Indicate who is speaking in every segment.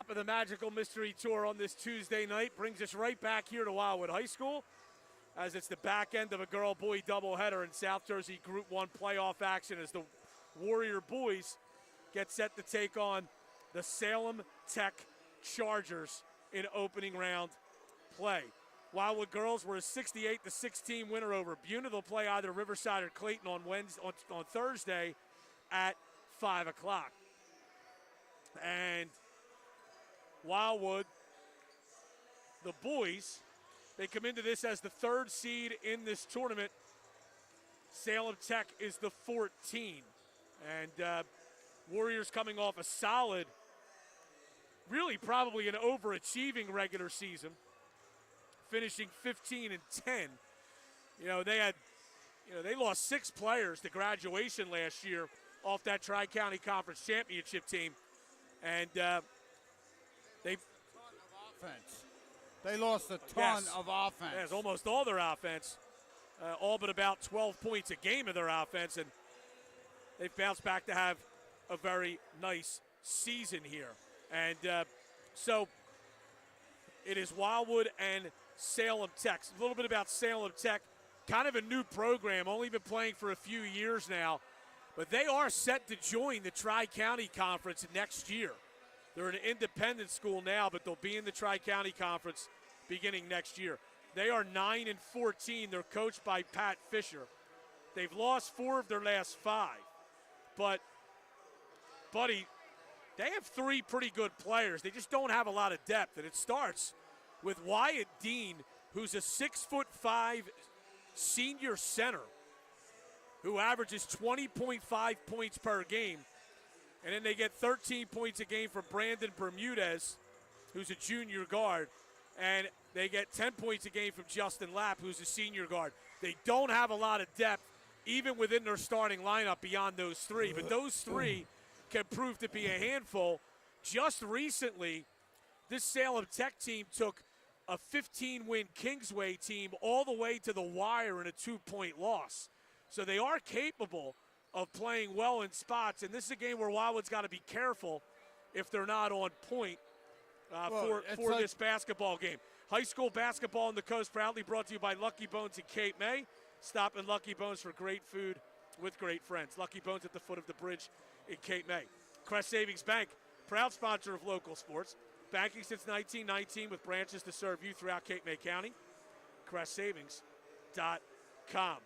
Speaker 1: of the Magical Mystery Tour on this Tuesday night brings us right back here to Wildwood High School, as it's the back end of a girl-boy doubleheader in South Jersey Group 1 playoff action as the Warrior boys get set to take on the Salem Tech Chargers in opening round play. Wildwood girls were a 68-16 winner over Buna. They'll play either Riverside or Clayton on Thursday at 5 o'clock. And Wildwood, the boys, they come into this as the 3rd seed in this tournament. Salem Tech is the 14. And Warriors coming off a solid, really probably an overachieving regular season, finishing 15-10. They lost 6 players to graduation last year off that Tri-County Conference Championship team. And
Speaker 2: they lost a ton of offense.
Speaker 1: Yes, almost all their offense, all but about 12 points a game of their offense, and they've bounced back to have a very nice season here. And so it is Wildwood and Salem Tech. A little bit about Salem Tech, kind of a new program, only been playing for a few years now, but they are set to join the Tri-County Conference next year. They're an independent school now, but they'll be in the Tri-County Conference beginning next year. They are 9-14. They're coached by Pat Fisher. They've lost 4 of their last 5. But, buddy, they have 3 pretty good players. They just don't have a lot of depth. And it starts with Wyatt Dean, who's a 6'5" senior center who averages 20.5 points per game. And then they get 13 points a game from Brandon Bermudez, who's a junior guard. And they get 10 points a game from Justin Lapp, who's a senior guard. They don't have a lot of depth, even within their starting lineup beyond those 3. But those 3 can prove to be a handful. Just recently, this Salem Tech team took a 15-win Kingsway team all the way to the wire in a 2-point loss. So they are capable of playing well in spots, and this is a game where Wildwood's got to be careful if they're not on point for this basketball game. High school basketball on the coast proudly brought to you by Lucky Bones in Cape May. Stop at Lucky Bones for great food with great friends. Lucky Bones at the foot of the bridge in Cape May. Crest Savings Bank, proud sponsor of local sports. Banking since 1919 with branches to serve you throughout Cape May County. CrestSavings.com.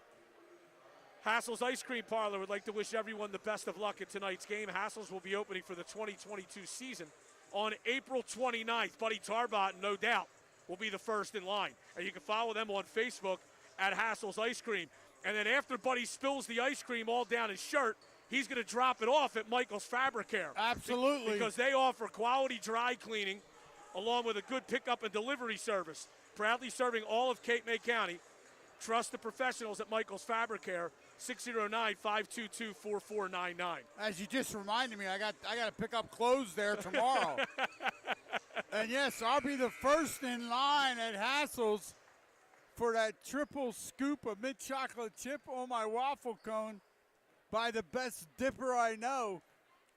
Speaker 1: Hassel's Ice Cream Parlor would like to wish everyone the best of luck in tonight's game. Hassel's will be opening for the 2022 season on April 29th. Buddy Tarbotton, no doubt, will be the first in line. And you can follow them on Facebook at Hassel's Ice Cream. And then after Buddy spills the ice cream all down his shirt, he's going to drop it off at Michael's Fabric Care.
Speaker 2: Absolutely.
Speaker 1: Because they offer quality dry cleaning along with a good pickup and delivery service. Proudly serving all of Cape May County. Trust the professionals at Michael's Fabric Care. 609-522-4499.
Speaker 2: As you just reminded me, I got to pick up clothes there tomorrow. And yes, I'll be the first in line at Hassel's for that triple scoop of mint chocolate chip on my waffle cone by the best dipper I know.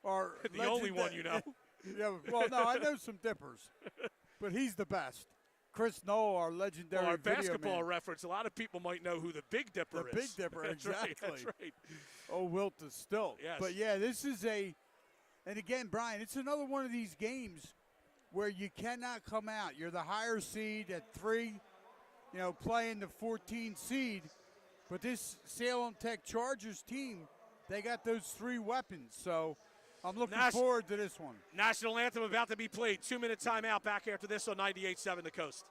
Speaker 2: Or
Speaker 1: the only one you know.
Speaker 2: Yeah, well, no, I know some dippers, but he's the best. Chris Knoll, our legendary
Speaker 1: our
Speaker 2: video
Speaker 1: basketball
Speaker 2: man.
Speaker 1: reference, a lot of people might know who the Big Dipper is.
Speaker 2: The Big Dipper, exactly.
Speaker 1: That's right.
Speaker 2: Oh, Wilt is still.
Speaker 1: Yes.
Speaker 2: But, yeah, this is and again, Brian, it's another one of these games where you cannot come out. You're the higher seed at 3, playing the 14 seed. But this Salem Tech Chargers team, they got those 3 weapons. So I'm looking forward to this one.
Speaker 1: National anthem about to be played. 2-minute timeout back after this on 98.7 The Coast.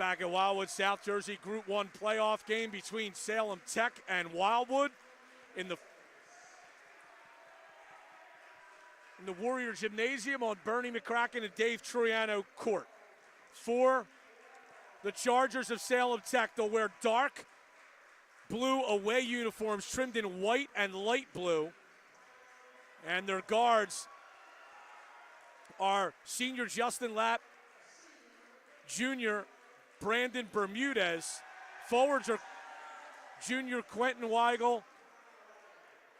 Speaker 1: back at Wildwood, South Jersey Group 1 playoff game between Salem Tech and Wildwood in the Warrior Gymnasium on Bernie McCracken and Dave Troiano court. For the Chargers of Salem Tech, they'll wear dark blue away uniforms trimmed in white and light blue. And their guards are senior Justin Lapp, junior Brandon Bermudez. Forwards are junior Quentin Weigel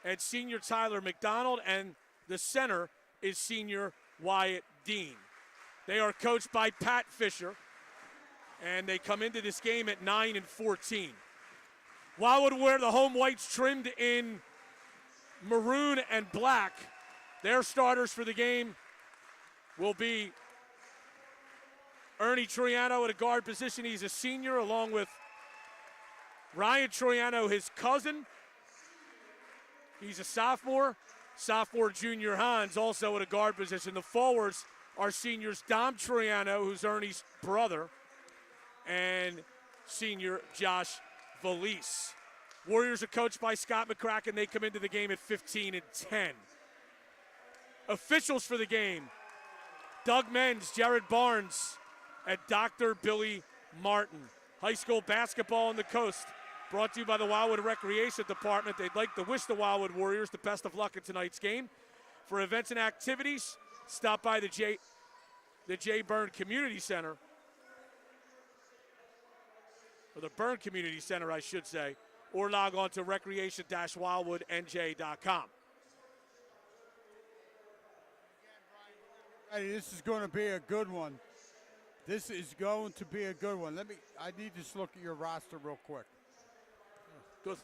Speaker 1: and senior Tyler McDonald, and the center is senior Wyatt Dean. They are coached by Pat Fisher, and they come into this game at 9-14. Wildwood wear the home whites trimmed in maroon and black. Their starters for the game will be Ernie Troiano at a guard position. He's a senior, along with Ryan Troiano, his cousin. He's a sophomore. Sophomore Junior Hans also at a guard position. The forwards are seniors Dom Troiano, who's Ernie's brother, and senior Josh Valise. Warriors are coached by Scott McCracken. They come into the game at 15-10. Officials for the game: Doug Menz, Jared Barnes, and Dr. Billy Martin. High school basketball on the coast, brought to you by the Wildwood Recreation Department. They'd like to wish the Wildwood Warriors the best of luck in tonight's game. For events and activities, stop by the J. Byrne Community Center, or the Byrne Community Center, I should say, or log on to recreation-wildwoodnj.com.
Speaker 2: Hey, this is going to be a good one. This is going to be a good one. I need to just look at your roster real quick.
Speaker 1: Good.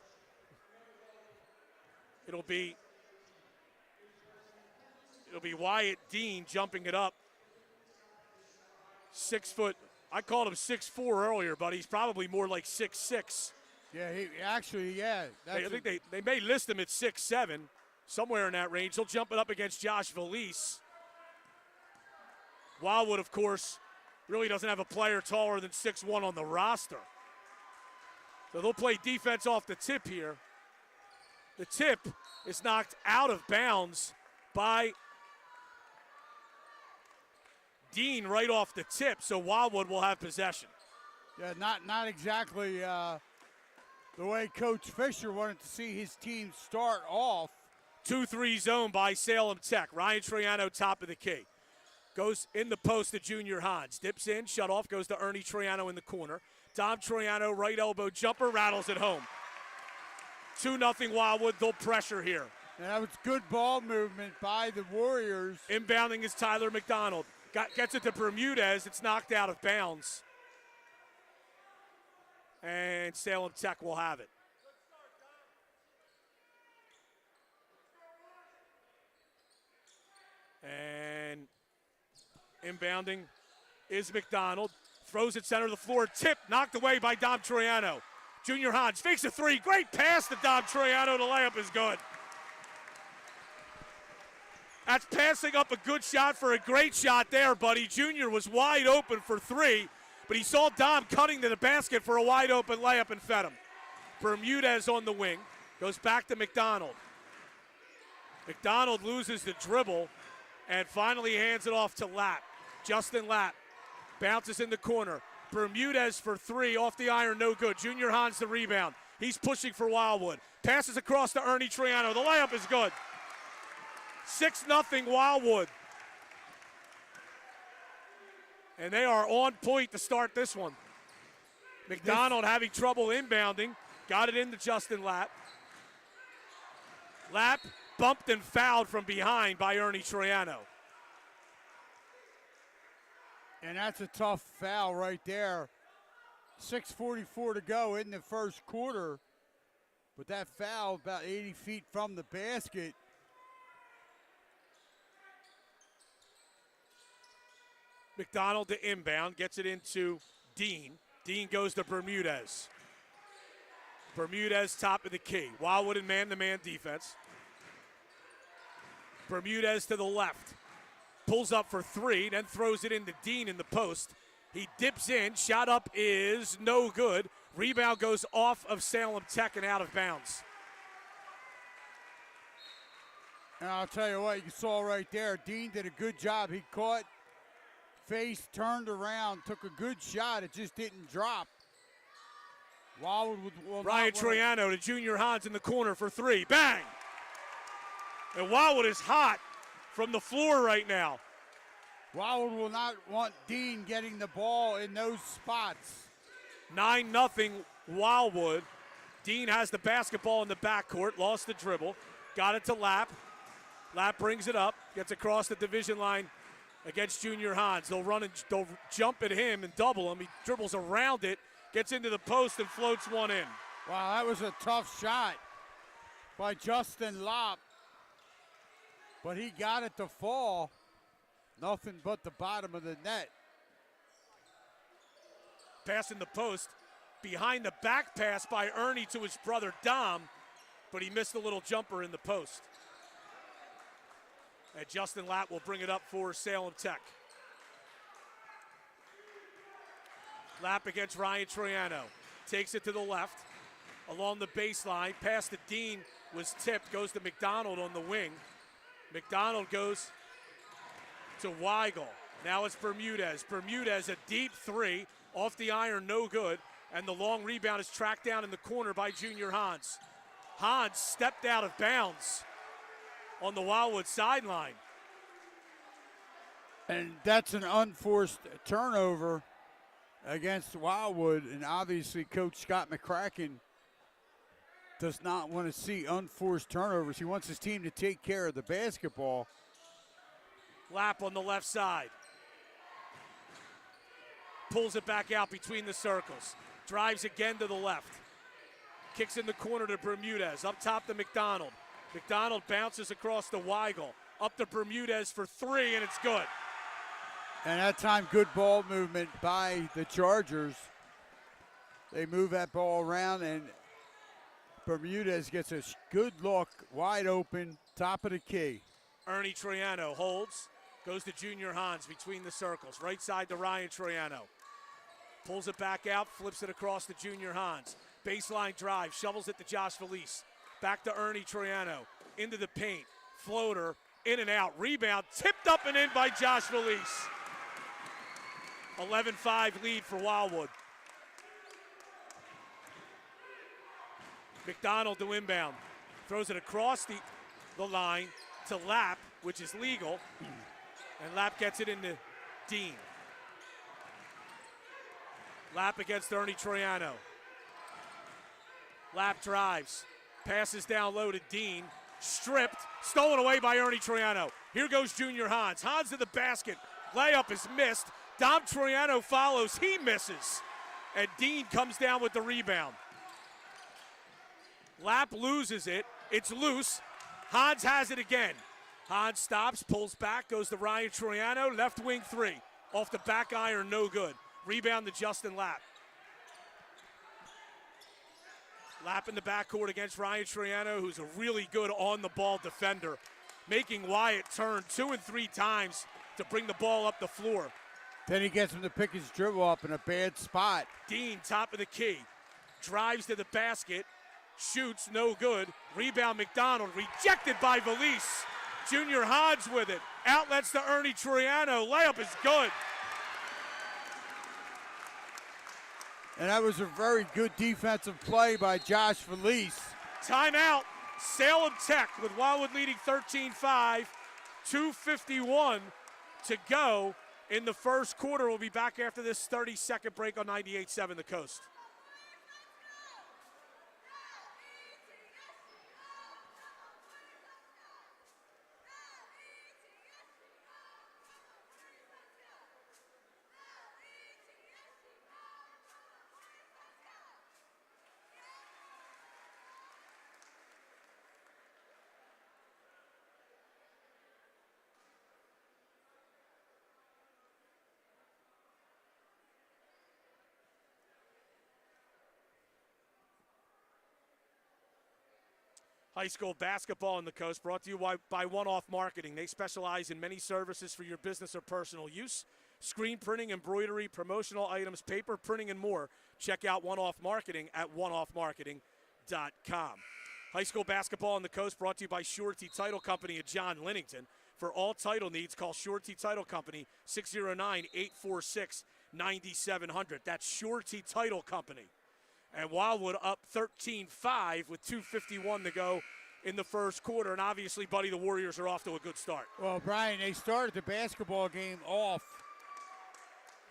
Speaker 1: It'll be Wyatt Dean jumping it up. 6 foot. I called him 6'4" earlier, but he's probably more like 6'6".
Speaker 2: Yeah, he actually, yeah.
Speaker 1: I think they may list him at 6'7", somewhere in that range. He'll jump it up against Josh Valise. Wildwood, of course, really doesn't have a player taller than 6'1" on the roster. So they'll play defense off the tip here. The tip is knocked out of bounds by Dean right off the tip, so Wildwood will have possession.
Speaker 2: Yeah, not exactly the way Coach Fisher wanted to see his team start off.
Speaker 1: 2-3 zone by Salem Tech. Ryan Troiano, top of the key. Goes in the post to Junior Hans. Dips in, shut off, goes to Ernie Troiano in the corner. Dom Troiano, right elbow jumper, rattles it home. 2-0 Wildwood, they'll pressure here.
Speaker 2: And that was good ball movement by the Warriors.
Speaker 1: Inbounding is Tyler McDonald. Gets it to Bermudez, it's knocked out of bounds. And Salem Tech will have it. And inbounding is McDonald. Throws it center of the floor. Tip knocked away by Dom Troiano. Junior Hans fakes a three. Great pass to Dom Troiano. The layup is good. That's passing up a good shot for a great shot there, buddy. Junior was wide open for three, but he saw Dom cutting to the basket for a wide open layup and fed him. Bermudez on the wing. Goes back to McDonald. McDonald loses the dribble and finally hands it off to Lapp. Justin Lapp bounces in the corner. Bermudez for three, off the iron, no good. Junior Hans the rebound. He's pushing for Wildwood. Passes across to Ernie Troiano. The layup is good. 6-0 Wildwood. And they are on point to start this one. McDonald having trouble inbounding. Got it into Justin Lapp. Lapp bumped and fouled from behind by Ernie Troiano.
Speaker 2: And that's a tough foul right there. 6:44 to go in the first quarter. But that foul about 80 feet from the basket.
Speaker 1: McDonald to inbound, gets it into Dean. Dean goes to Bermudez. Bermudez top of the key. Wildwood in man-to-man defense. Bermudez to the left. Pulls up for three, then throws it into Dean in the post. He dips in. Shot up is no good. Rebound goes off of Salem Tech and out of bounds.
Speaker 2: And I'll tell you what, you saw right there, Dean did a good job. He caught, face, turned around, took a good shot. It just didn't drop. Wildwood will
Speaker 1: Ryan Troiano to Junior Hans in the corner for three. Bang! And Wildwood is hot from the floor right now.
Speaker 2: Wildwood will not want Dean getting the ball in those spots.
Speaker 1: 9-0 Wildwood. Dean has the basketball in the backcourt, lost the dribble, got it to Lapp. Lapp brings it up, gets across the division line against Junior Hans. They'll jump at him and double him. He dribbles around it, gets into the post and floats one in.
Speaker 2: Wow, that was a tough shot by Justin Lapp. But he got it to fall. Nothing but the bottom of the net.
Speaker 1: Pass in the post. Behind the back pass by Ernie to his brother Dom, but he missed a little jumper in the post. And Justin Lapp will bring it up for Salem Tech. Lapp against Ryan Troiano. Takes it to the left. Along the baseline. Pass to Dean was tipped. Goes to McDonald on the wing. McDonald goes to Weigel. Now it's Bermudez. Bermudez, a deep three. Off the iron, no good. And the long rebound is tracked down in the corner by Junior Hans. Hans stepped out of bounds on the Wildwood sideline.
Speaker 2: And that's an unforced turnover against Wildwood. And obviously Coach Scott McCracken does not want to see unforced turnovers. He wants his team to take care of the basketball.
Speaker 1: Lapp on the left side. Pulls it back out between the circles. Drives again to the left. Kicks in the corner to Bermudez. Up top to McDonald. McDonald bounces across to Weigel. Up to Bermudez for three, and it's good.
Speaker 2: And that time, good ball movement by the Chargers. They move that ball around, and Bermudez gets a good look, wide open, top of the key.
Speaker 1: Ernie Troiano holds. Goes to Junior Hans between the circles. Right side to Ryan Troiano. Pulls it back out, flips it across to Junior Hans. Baseline drive, shovels it to Josh Felice. Back to Ernie Troiano. Into the paint. Floater, in and out. Rebound, tipped up and in by Josh Felice. 11-5 lead for Wildwood. McDonald to inbound. Throws it across the line to Lapp, which is legal. And Lapp gets it into Dean. Lapp against Ernie Troiano. Lapp drives. Passes down low to Dean. Stripped. Stolen away by Ernie Troiano. Here goes Junior Hans. Hans to the basket. Layup is missed. Dom Troiano follows. He misses. And Dean comes down with the rebound. Lapp loses it. It's loose. Hans has it again. Hans stops, pulls back, goes to Ryan Troiano. Left wing three. Off the back iron, no good. Rebound to Justin Lapp. Lapp in the backcourt against Ryan Troiano, who's a really good on-the-ball defender, making Wyatt turn 2 and 3 times to bring the ball up the floor.
Speaker 2: Then he gets him to pick his dribble up in a bad spot.
Speaker 1: Dean, top of the key, drives to the basket, shoots, no good. Rebound McDonald, rejected by Felice. Junior Hans with it. Outlets to Ernie Troiano. Layup is good.
Speaker 2: And that was a very good defensive play by Josh Felice.
Speaker 1: Timeout. Salem Tech with Wildwood leading 13-5. 2:51 to go in the first quarter. We'll be back after this 30-second break on 98.7 The Coast. High school basketball in the Coast brought to you by One Off Marketing. They specialize in many services for your business or personal use. screen printing, embroidery, promotional items, paper printing, and more. Check out One Off Marketing at oneoffmarketing.com. High school basketball on the coast brought to you by Surety Title Company at John Linnington. For all title needs, call Surety Title Company, 609-846-9700. That's Surety Title Company. And Wildwood up 13-5 with 2:51 to go in the first quarter. And obviously, Buddy, the Warriors are off to a good start.
Speaker 2: Well, Brian, they started the basketball game off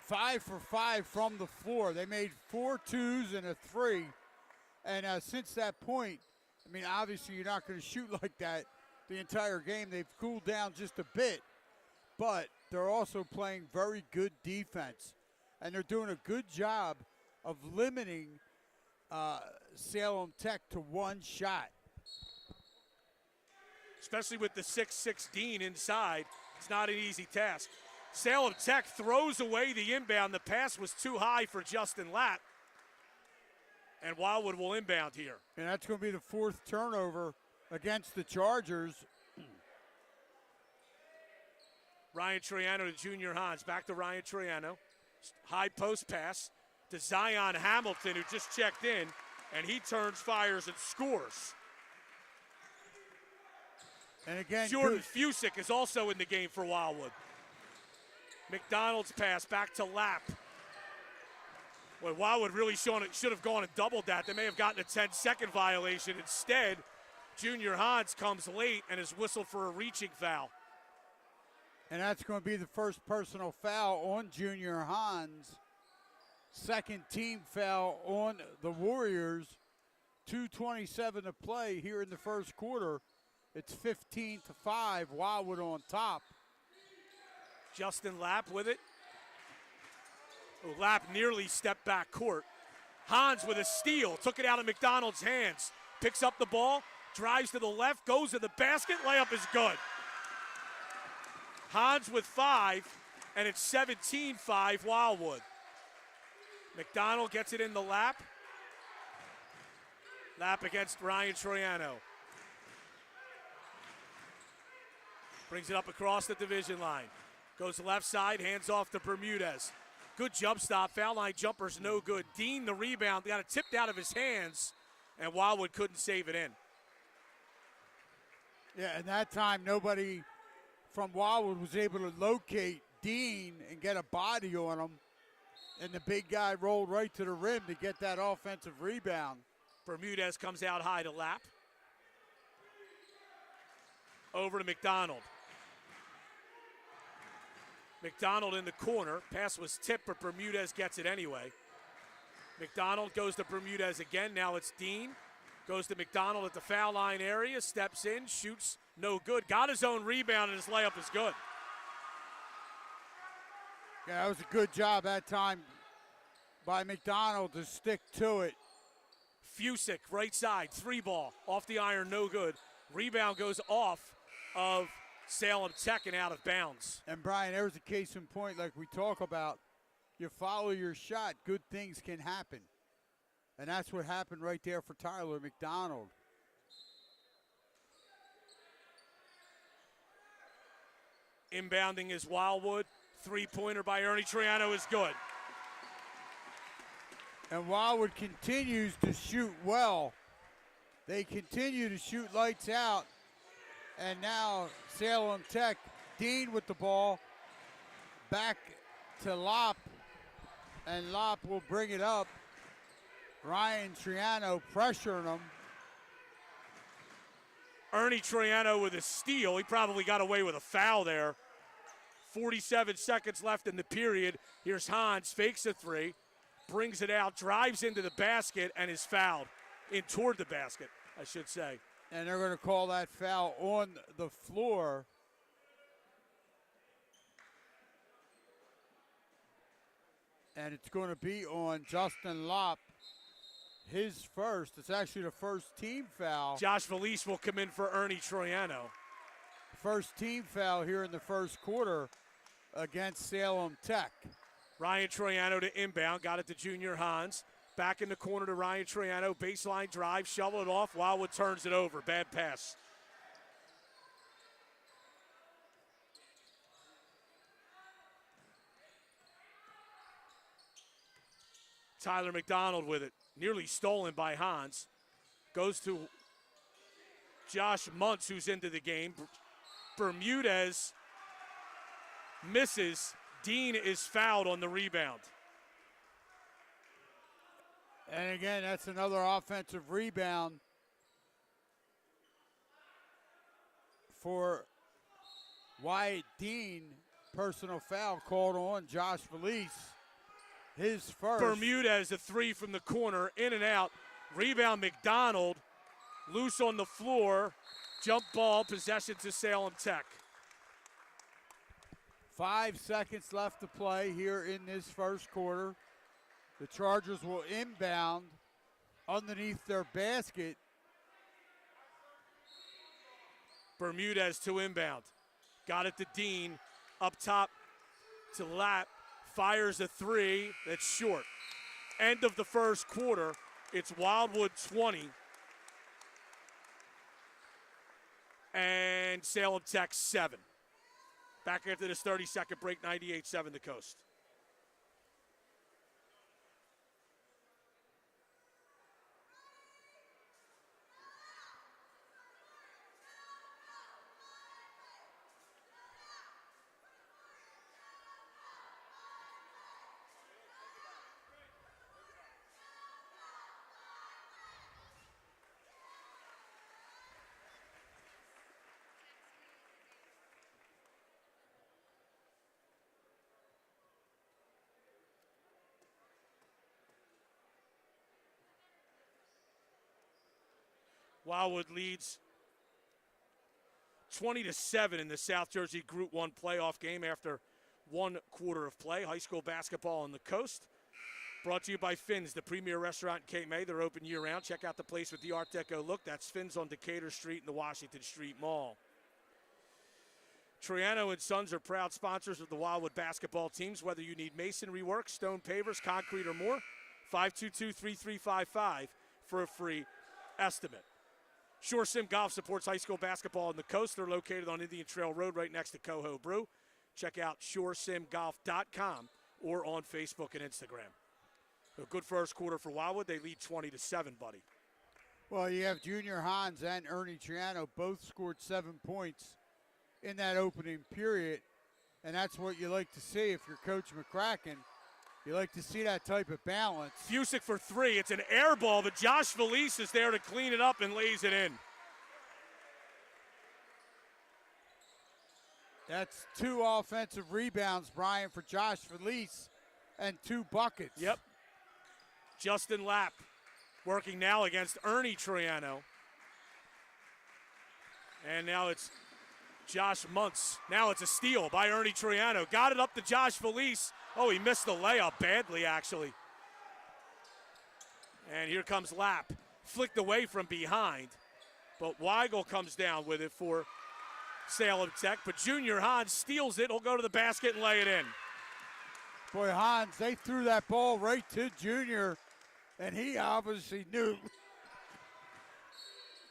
Speaker 2: 5 for 5 from the floor. They made 4 twos and a 3. And since that point, I mean, obviously you're not going to shoot like that the entire game. They've cooled down just a bit, but they're also playing very good defense. And they're doing a good job of limiting Salem Tech to one shot.
Speaker 1: Especially with the 6'6" Dean inside, it's not an easy task. Salem Tech throws away the inbound. The pass was too high for Justin Lapp. And Wildwood will inbound here.
Speaker 2: And that's going to be the 4th turnover against the Chargers.
Speaker 1: Ryan Triano to Junior Hans. Back to Ryan Triano. High post pass to Zion Hamilton, who just checked in. And he turns, fires, and scores.
Speaker 2: And again,
Speaker 1: Jordan Fusick is also in the game for Wildwood. McDonald's pass back to Lapp. Well, Wildwood really should have gone and doubled that. They may have gotten a 10-second violation. Instead, Junior Hans comes late and is whistled for a reaching foul.
Speaker 2: And that's going to be the first personal foul on Junior Hans. Second team foul on the Warriors. 2:27 to play here in the first quarter. It's 15-5. Wildwood on top.
Speaker 1: Justin Lapp with it. Oh, Lapp nearly stepped back court. Hans with a steal. Took it out of McDonald's hands. Picks up the ball. Drives to the left. Goes to the basket. Layup is good. Hans with 5. And it's 17-5 Wildwood. McDonald gets it in the Lapp. Lapp against Ryan Troiano. Brings it up across the division line. Goes left side, hands off to Bermudez. Good jump stop, foul line jumper's no good. Dean the rebound, got it tipped out of his hands, and Wildwood couldn't save it in.
Speaker 2: Yeah, and that time nobody from Wildwood was able to locate Dean and get a body on him, and the big guy rolled right to the rim to get that offensive rebound.
Speaker 1: Bermudez comes out high to Lapp. Over to McDonald. McDonald in the corner. Pass was tipped, but Bermudez gets it anyway. McDonald goes to Bermudez again. Now it's Dean. Goes to McDonald at the foul line area. Steps in, shoots, no good. Got his own rebound, and his layup is good.
Speaker 2: Yeah, that was a good job that time by McDonald to stick to it.
Speaker 1: Fusick, right side, 3-ball. Off the iron, no good. Rebound goes off of Salem Tech and out of bounds.
Speaker 2: And Brian, there's a case in point like we talk about. You follow your shot, good things can happen. And that's what happened right there for Tyler McDonald.
Speaker 1: Inbounding is Wildwood. 3-pointer by Ernie Triano is good.
Speaker 2: And Wildwood continues to shoot well. They continue to shoot lights out. And now Salem Tech, Dean with the ball, back to Lopp, and Lopp will bring it up. Ryan Triano pressuring him.
Speaker 1: Ernie Triano with a steal. He probably got away with a foul there. 47 seconds left in the period. Here's Hans, fakes a 3, brings it out, drives into the basket, and is fouled. In toward the basket, I should say.
Speaker 2: And they're going to call that foul on the floor. And it's going to be on Justin Lopp, his first. It's actually the first team foul.
Speaker 1: Josh Valise will come in for Ernie Troiano.
Speaker 2: First team foul here in the first quarter against Salem Tech.
Speaker 1: Ryan Troiano to inbound, got it to Junior Hans. Back in the corner to Ryan Triano, baseline drive, shovel it off. Wildwood turns it over, bad pass. Tyler McDonald with it. Nearly stolen by Hans. Goes to Josh Muntz, who's into the game. Bermudez misses. Dean is fouled on the rebound.
Speaker 2: And again, that's another offensive rebound for Wyatt Dean. Personal foul called on Josh Felice. His first.
Speaker 1: Bermudez, a three from the corner, in and out. Rebound McDonald, loose on the floor. Jump ball, possession to Salem Tech.
Speaker 2: 5 seconds left to play here in this first quarter. The Chargers will inbound underneath their basket.
Speaker 1: Bermudez to inbound. Got it to Dean. Up top to Lapp. Fires a three. That's short. End of the first quarter. It's Wildwood 20. And Salem Tech 7. Back after this 30-second break, 98-7 the Coast. Wildwood leads 20-7 in the South Jersey Group 1 playoff game after 1 quarter of play. High school basketball on the coast. Brought to you by Finn's, the premier restaurant in Cape May. They're open year-round. Check out the place with the Art Deco look. That's Finn's on Decatur Street in the Washington Street Mall. Triano and Sons are proud sponsors of the Wildwood basketball teams. Whether you need masonry work, stone pavers, concrete, or more, 522-3355 for a free estimate. Shore Sim Golf supports high school basketball on the coast. They're located on Indian Trail Road right next to Coho Brew. Check out shoresimgolf.com or on Facebook and Instagram. A good first quarter for Wildwood. They lead 20-7, buddy.
Speaker 2: Well, you have Junior Hans and Ernie Triano both scored 7 points in that opening period, and that's what you like to see if you're Coach McCracken. You like to see that type of balance.
Speaker 1: Fusick for three. It's an air ball, but Josh Felice is there to clean it up and lays it in.
Speaker 2: That's 2 offensive rebounds, Brian, for Josh Felice, and 2 buckets.
Speaker 1: Yep. Justin Lapp working now against Ernie Triano. And now it's Josh Muntz. Now it's a steal by Ernie Triano. Got it up to Josh Felice. Oh, he missed the layup badly, actually. And here comes Lapp. Flicked away from behind. But Weigel comes down with it for Salem Tech. But Junior Hans steals it. He'll go to the basket and lay it in.
Speaker 2: Boy, Hans, they threw that ball right to Junior, and he obviously knew.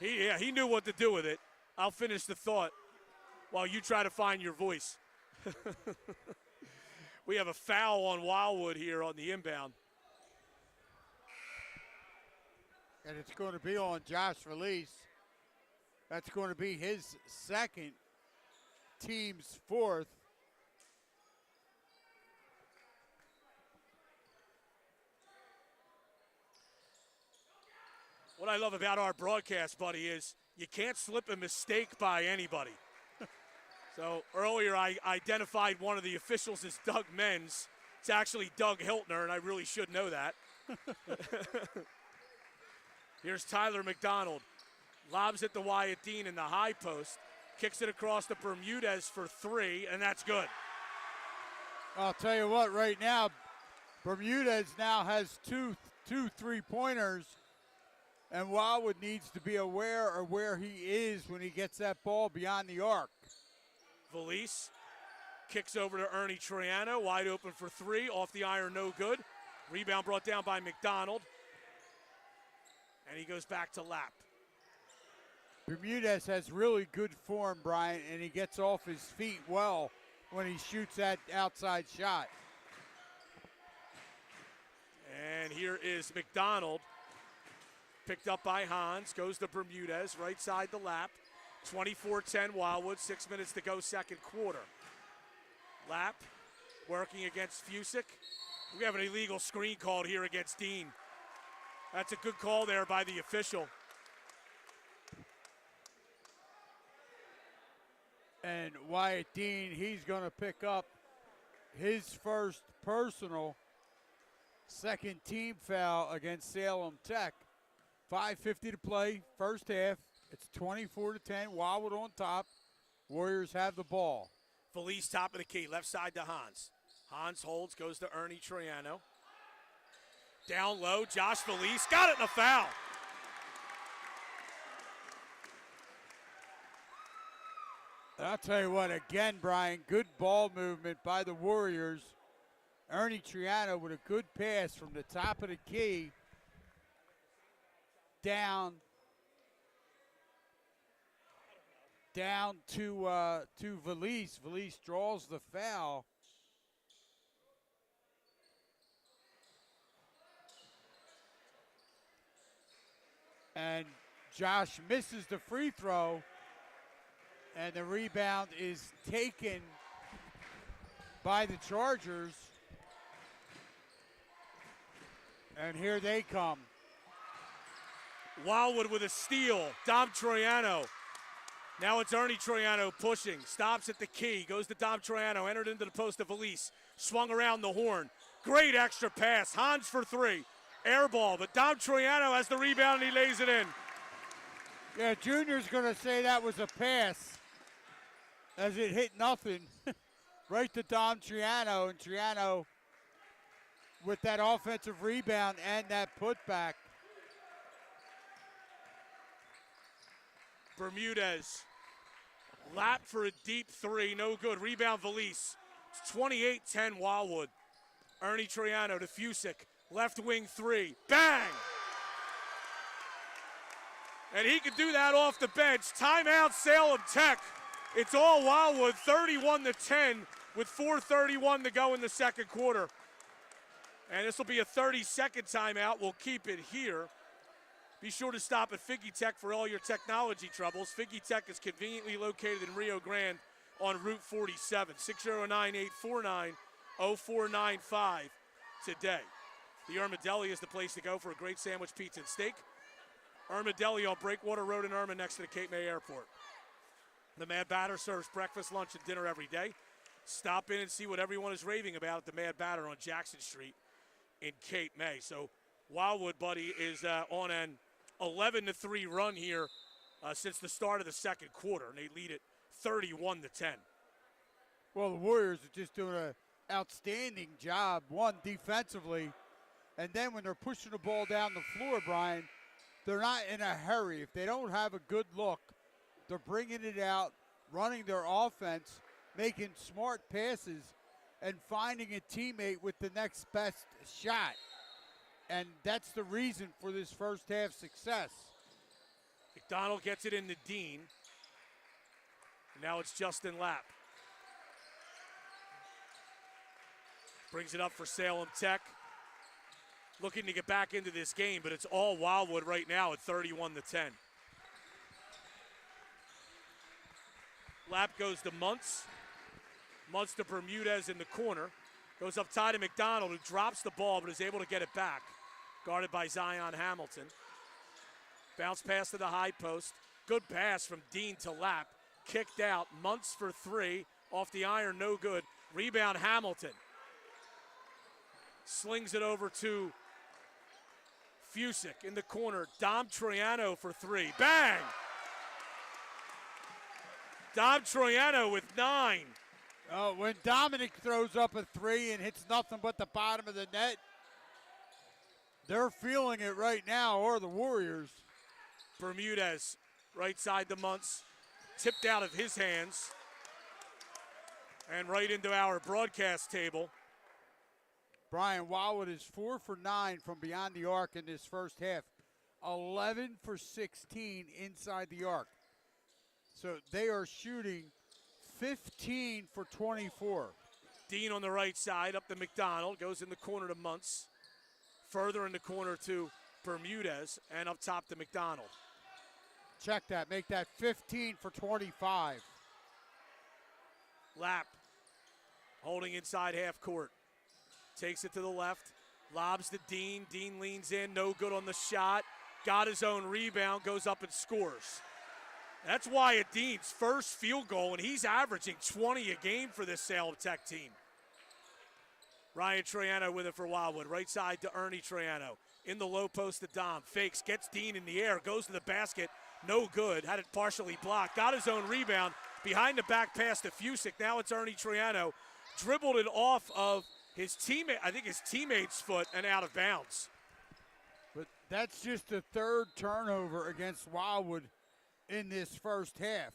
Speaker 1: He knew what to do with it. I'll finish the thought while you try to find your voice. We have a foul on Wildwood here on the inbound.
Speaker 2: And it's going to be on Josh Felice. That's going to be his second, team's 4th.
Speaker 1: What I love about our broadcast, buddy, is you can't slip a mistake by anybody. So earlier I identified one of the officials as Doug Menz. It's actually Doug Hiltner, and I really should know that. Here's Tyler McDonald. Lobs it to Wyatt Dean in the high post. Kicks it across to Bermudez for 3, and that's good.
Speaker 2: I'll tell you what, right now, Bermudez now has two 3-pointers, and Wildwood needs to be aware of where he is when he gets that ball beyond the arc.
Speaker 1: Felice kicks over to Ernie Triano, wide open for 3, off the iron, no good. Rebound brought down by McDonald. And he goes back to Lapp.
Speaker 2: Bermudez has really good form, Brian, and he gets off his feet well when he shoots that outside shot.
Speaker 1: And here is McDonald. Picked up by Hans. Goes to Bermudez. Right side to Lapp. 24-10 Wildwood. 6 minutes to go, second quarter. Lapp working against Fusick. We have an illegal screen called here against Dean. That's a good call there by the official.
Speaker 2: And Wyatt Dean, he's going to pick up his first personal, second team foul against Salem Tech. 5:50 to play, first half. It's 24-10, Wildwood on top. Warriors have the ball.
Speaker 1: Felice top of the key, left side to Hans. Hans holds, goes to Ernie Troiano. Down low, Josh Felice, got it in a foul.
Speaker 2: I'll tell you what, again, Brian, good ball movement by the Warriors. Ernie Triano with a good pass from the top of the key down to Felice. Felice draws the foul. And Josh misses the free throw. And the rebound is taken by the Chargers. And here they come.
Speaker 1: Wildwood with a steal. Dom Troiano. Now it's Ernie Troiano pushing. Stops at the key. Goes to Dom Troiano. Entered into the post of Felice. Swung around the horn. Great extra pass. Hans for three. Air ball. But Dom Troiano has the rebound and he lays it in.
Speaker 2: Yeah, Junior's going to say that was a pass as it hit nothing. Right to Dom Triano. And Triano with that offensive rebound and that putback.
Speaker 1: Bermudez. Lap for a deep three. No good. Rebound Felice. It's 28-10 Wildwood. Ernie Troiano to Fusick. Left wing three. Bang! And he could do that off the bench. Timeout Salem Tech. It's all Wildwood, 31-10 with 4:31 to go in the second quarter. And this will be a 30-second timeout. We'll keep it here. Be sure to stop at Figgy Tech for all your technology troubles. Figgy Tech is conveniently located in Rio Grande on Route 47. 609-849-0495 today. The Irma Deli is the place to go for a great sandwich, pizza, and steak. Irma Deli on Breakwater Road in Irma next to the Cape May Airport. The Mad Batter serves breakfast, lunch, and dinner every day. Stop in and see what everyone is raving about at the Mad Batter on Jackson Street in Cape May. So Wildwood, buddy, is on an 11-3 run here since the start of the second quarter, and they lead it 31-10.
Speaker 2: Well, the Warriors are just doing an outstanding job, one, defensively, and then when they're pushing the ball down the floor, Brian, they're not in a hurry. If they don't have a good look, they're bringing it out, running their offense, making smart passes, and finding a teammate with the next best shot. And that's the reason for this first half success.
Speaker 1: McDonald gets it into Dean. And now it's Justin Lapp. Brings it up for Salem Tech. Looking to get back into this game, but it's all Wildwood right now at 31-10. Lapp goes to Muntz. Muntz to Bermudez in the corner. Goes up tie to McDonald, who drops the ball but is able to get it back. Guarded by Zion Hamilton. Bounce pass to the high post. Good pass from Dean to Lapp. Kicked out. Muntz for three. Off the iron, no good. Rebound Hamilton. Slings it over to Fusick in the corner. Dom Troiano for three. Bang! Dom Troiano with 9.
Speaker 2: Oh, when Dominic throws up a three and hits nothing but the bottom of the net, they're feeling it right now, or the Warriors.
Speaker 1: Bermudez, right side to Muntz. Tipped out of his hands. And right into our broadcast table.
Speaker 2: Brian, Wildwood is 4 for 9 from beyond the arc in this first half. 11 for 16 inside the arc. So they are shooting 15 for 24.
Speaker 1: Dean on the right side, up to McDonald. Goes in the corner to Muntz. Further in the corner to Bermudez, and up top to McDonald.
Speaker 2: Check that. Make that 15 for 25.
Speaker 1: Lapp holding inside half court. Takes it to the left. Lobs to Dean. Dean leans in. No good on the shot. Got his own rebound. Goes up and scores. That's Wyatt Dean's first field goal, and he's averaging 20 a game for this Salem Tech team. Ryan Troiano with it for Wildwood. Right side to Ernie Troiano. In the low post to Dom. Fakes. Gets Dean in the air. Goes to the basket. No good. Had it partially blocked. Got his own rebound. Behind the back pass to Fusick. Now it's Ernie Troiano. Dribbled it off of his teammate, I think his teammate's foot, and out of bounds.
Speaker 2: But that's just the third turnover against Wildwood in this first half.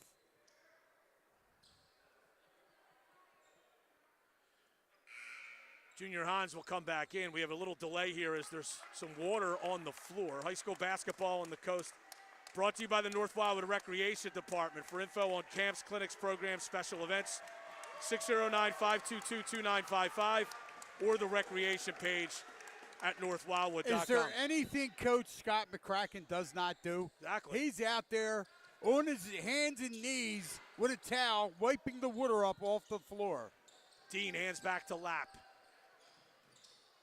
Speaker 1: Junior Hans will come back in. We have a little delay here as there's some water on the floor. High school basketball on the coast. Brought to you by the North Wildwood Recreation Department. For info on camps, clinics, programs, special events, 609-522-2955 or the recreation page at northwildwood.com.
Speaker 2: Is there anything Coach Scott McCracken does not do?
Speaker 1: Exactly.
Speaker 2: He's out there on his hands and knees with a towel, wiping the water up off the floor.
Speaker 1: Dean hands back to Lapp.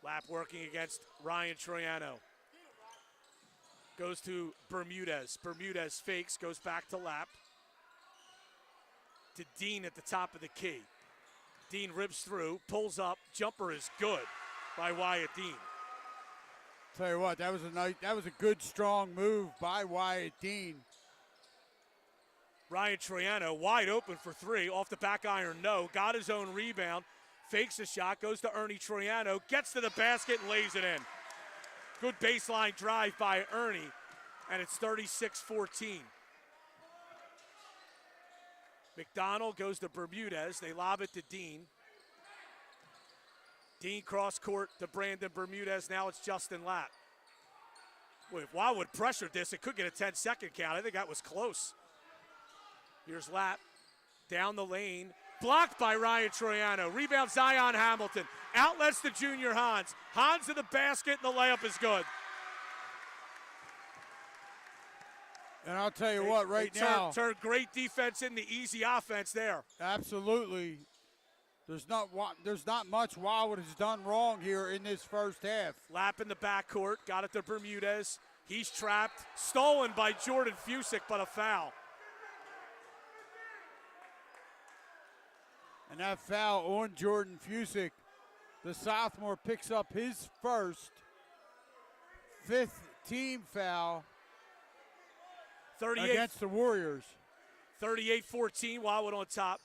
Speaker 1: Lapp working against Ryan Troiano. Goes to Bermudez. Bermudez fakes, goes back to Lapp. To Dean at the top of the key. Dean rips through, pulls up, jumper is good by Wyatt Dean.
Speaker 2: Tell you what, that was a good strong move by Wyatt Dean.
Speaker 1: Ryan Troiano wide open for three, off the back iron, no. Got his own rebound, fakes a shot, goes to Ernie Troiano, gets to the basket and lays it in. Good baseline drive by Ernie, and it's 36-14. McDonald goes to Bermudez. They lob it to Dean. Dean cross court to Brandon Bermudez. Now it's Justin Lapp. Boy, if Wildwood pressured this, it could get a 10-second count. I think that was close. Here's Lapp down the lane. Blocked by Ryan Troiano. Rebound Zion Hamilton. Outlets to Junior Hans. Hans to the basket, and the layup is good.
Speaker 2: And I'll tell you what, right now.
Speaker 1: Turn great defense into easy offense there.
Speaker 2: Absolutely. There's not much Wildwood has done wrong here in this first half.
Speaker 1: Lapp in the backcourt. Got it to Bermudez. He's trapped. Stolen by Jordan Fusick, but a foul.
Speaker 2: And that foul on Jordan Fusick, the sophomore picks up his fifth team foul against the Warriors.
Speaker 1: 38-14, Wildwood on top.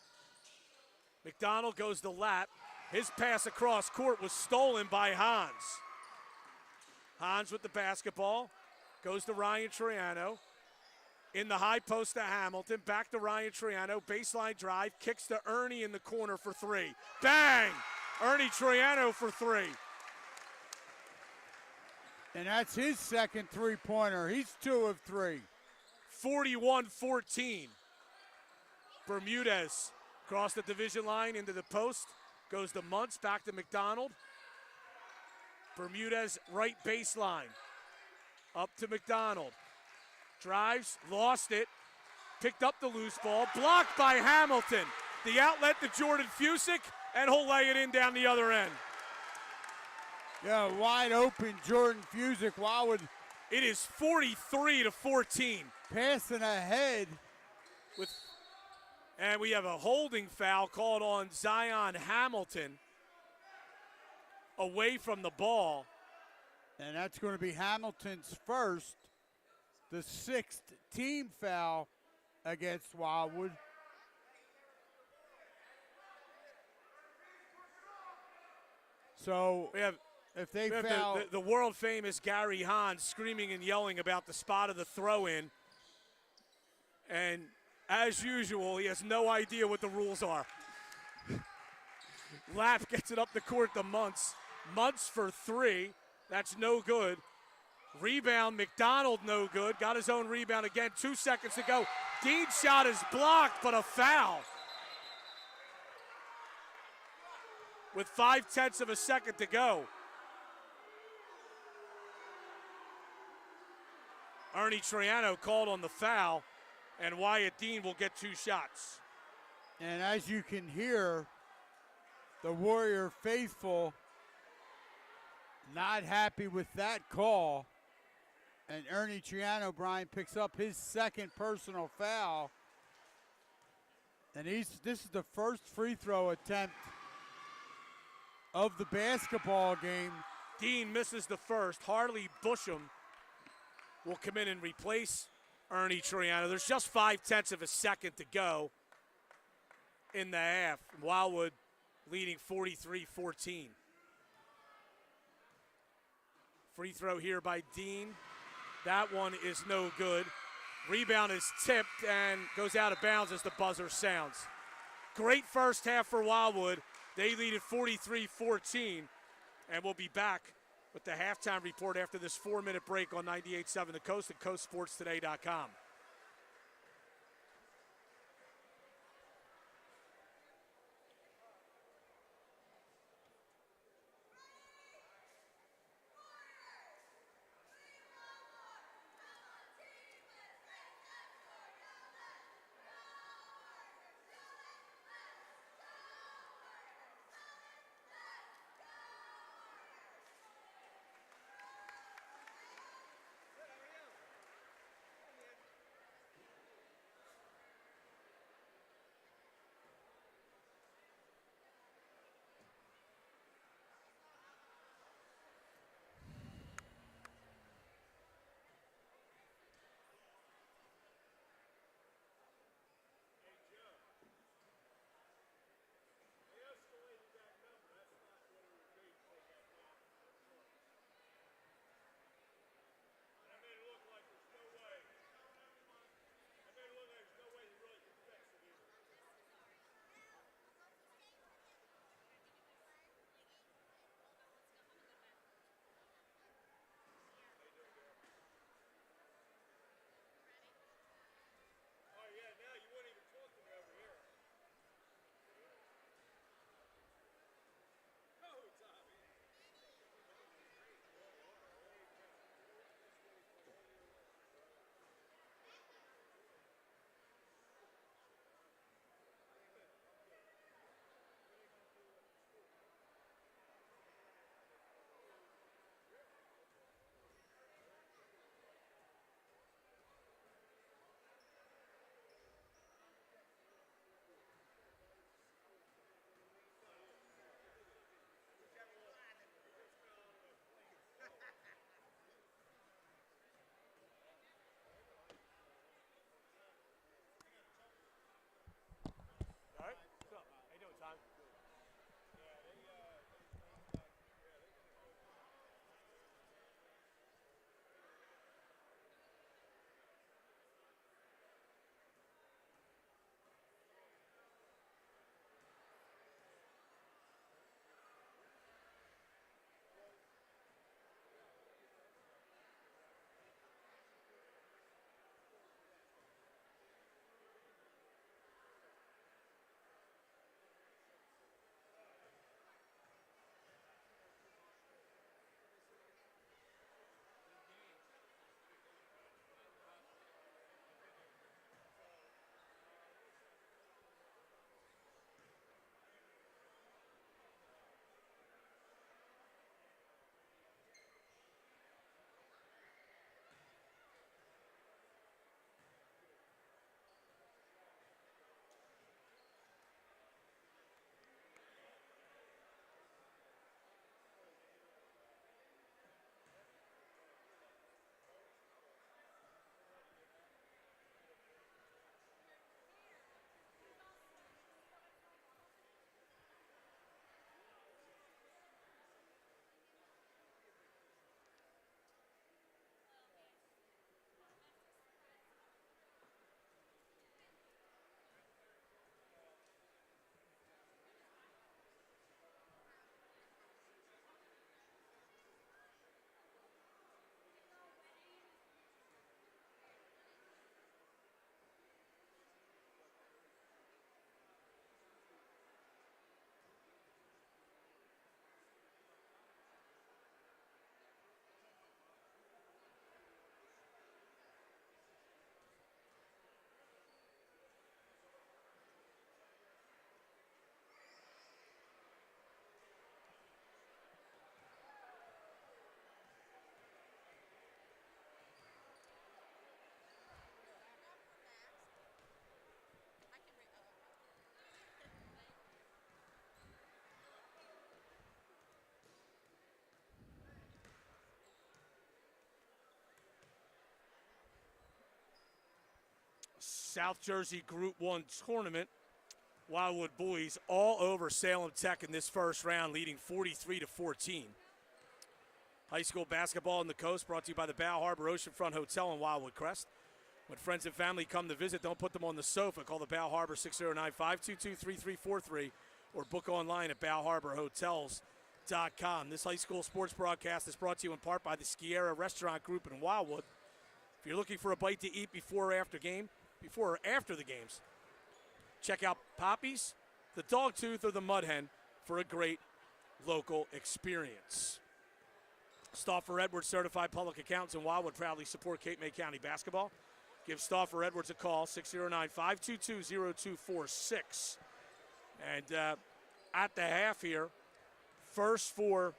Speaker 1: McDonald goes to Lapp. His pass across court was stolen by Hans. Hans with the basketball. Goes to Ryan Troiano. In the high post to Hamilton. Back to Ryan Troiano. Baseline drive. Kicks to Ernie in the corner for three. Bang! Ernie Troiano for three.
Speaker 2: And that's his second three-pointer. He's 2 of 3.
Speaker 1: 41-14. Bermudez across the division line into the post. Goes to Muntz, back to McDonald. Bermudez right baseline. Up to McDonald. Drives, lost it. Picked up the loose ball. Blocked by Hamilton. The outlet to Jordan Fusick, and he'll lay it in down the other end.
Speaker 2: Yeah, wide open Jordan Fusick. Wildwood.
Speaker 1: It is 43-14.
Speaker 2: Passing ahead.
Speaker 1: And we have a holding foul called on Zion Hamilton away from the ball.
Speaker 2: And that's going to be Hamilton's first, the 6th team foul against Wildwood. So
Speaker 1: we have the world famous Gary Hahn screaming and yelling about the spot of the throw-in. And as usual, he has no idea what the rules are. Lapp gets it up the court to Muntz. Muntz for three. That's no good. Rebound, McDonald no good. Got his own rebound again. 2 seconds to go. Dean's shot is blocked, but a foul. With 0.5 of a second to go. Ernie Triano called on the foul, and Wyatt Dean will get 2 shots.
Speaker 2: And as you can hear, the Warrior faithful not happy with that call. And Ernie Triano, Brian, picks up his second personal foul. And this is the first free throw attempt of the basketball game.
Speaker 1: Dean misses the first. Harley Busham will come in and replace Ernie Triano. There's just 0.5 of a second to go in the half. Wildwood leading 43-14. Free throw here by Dean. That one is no good. Rebound is tipped and goes out of bounds as the buzzer sounds. Great first half for Wildwood. They lead at 43-14. And we'll be back with the halftime report after this 4-minute break on 98.7 The Coast and CoastSportsToday.com. South Jersey Group 1 tournament. Wildwood boys all over Salem Tech in this first round, leading 43-14. High school basketball on the coast brought to you by the Bow Harbor Oceanfront Hotel in Wildwood Crest. When friends and family come to visit, don't put them on the sofa. Call the Bow Harbor 609-522-3343 or book online at bowharborhotels.com. This high school sports broadcast is brought to you in part by the Skiera Restaurant Group in Wildwood. If you're looking for a bite to eat before or after the games, check out Poppy's, the Dogtooth, or the Mud Hen for a great local experience. Stauffer Edwards, certified public accountants in Wildwood, proudly support Cape May County basketball. Give Stauffer Edwards a call, 609-522-0246. And at the half here, first for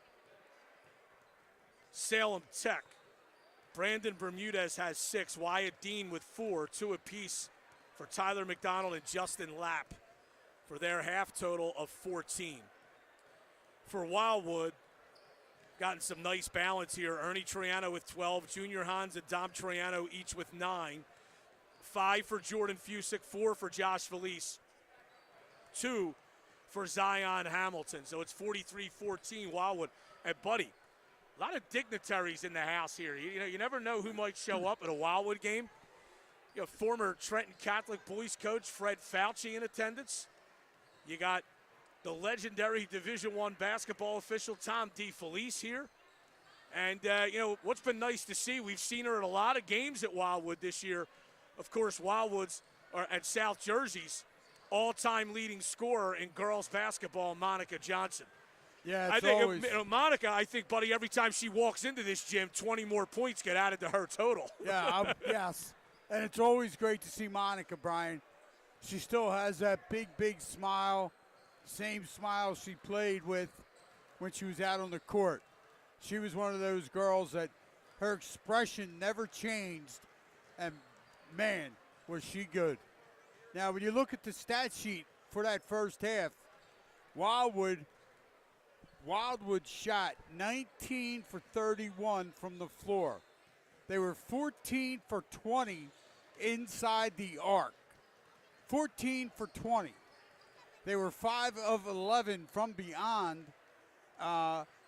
Speaker 1: Salem Tech, Brandon Bermudez has 6, Wyatt Dean with 4, 2 apiece for Tyler McDonald and Justin Lapp for their half total of 14. For Wildwood, gotten some nice balance here. Ernie Triano with 12, Junior Hans and Dom Triano each with 9. 5 for Jordan Fusick, 4 for Josh Felice, 2 for Zion Hamilton. So it's 43-14 Wildwood. And, buddy, a lot of dignitaries in the house here. You never know who might show up at a Wildwood game. You have former Trenton Catholic boys coach Fred Fauci in attendance. You got the legendary Division I basketball official Tom DeFelice here. And, what's been nice to see, we've seen her at a lot of games at Wildwood this year. Of course, Wildwood's at South Jersey's all-time leading scorer in girls basketball, Monica Johnson.
Speaker 2: Yeah,
Speaker 1: I think Monica, buddy, every time she walks into this gym, 20 more points get added to her total.
Speaker 2: Yeah, yes. And it's always great to see Monica, Brian. She still has that big, big smile, same smile she played with when she was out on the court. She was one of those girls that her expression never changed, and, man, was she good. Now, when you look at the stat sheet for that first half, Wildwood shot 19 for 31 from the floor. They were 14 for 20 inside the arc. 14 for 20. They were 5 of 11 from beyond.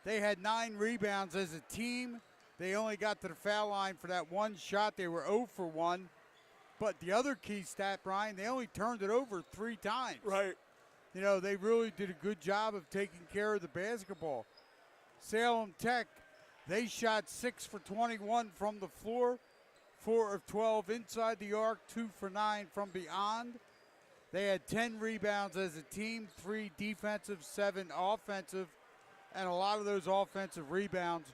Speaker 2: They had 9 rebounds as a team. They only got to the foul line for that one shot. They were 0 for 1. But the other key stat, Brian, they only turned it over 3 times.
Speaker 1: Right.
Speaker 2: They really did a good job of taking care of the basketball. Salem Tech, they shot 6 for 21 from the floor, 4 of 12 inside the arc, 2 for 9 from beyond. They had 10 rebounds as a team, 3 defensive, 7 offensive, and a lot of those offensive rebounds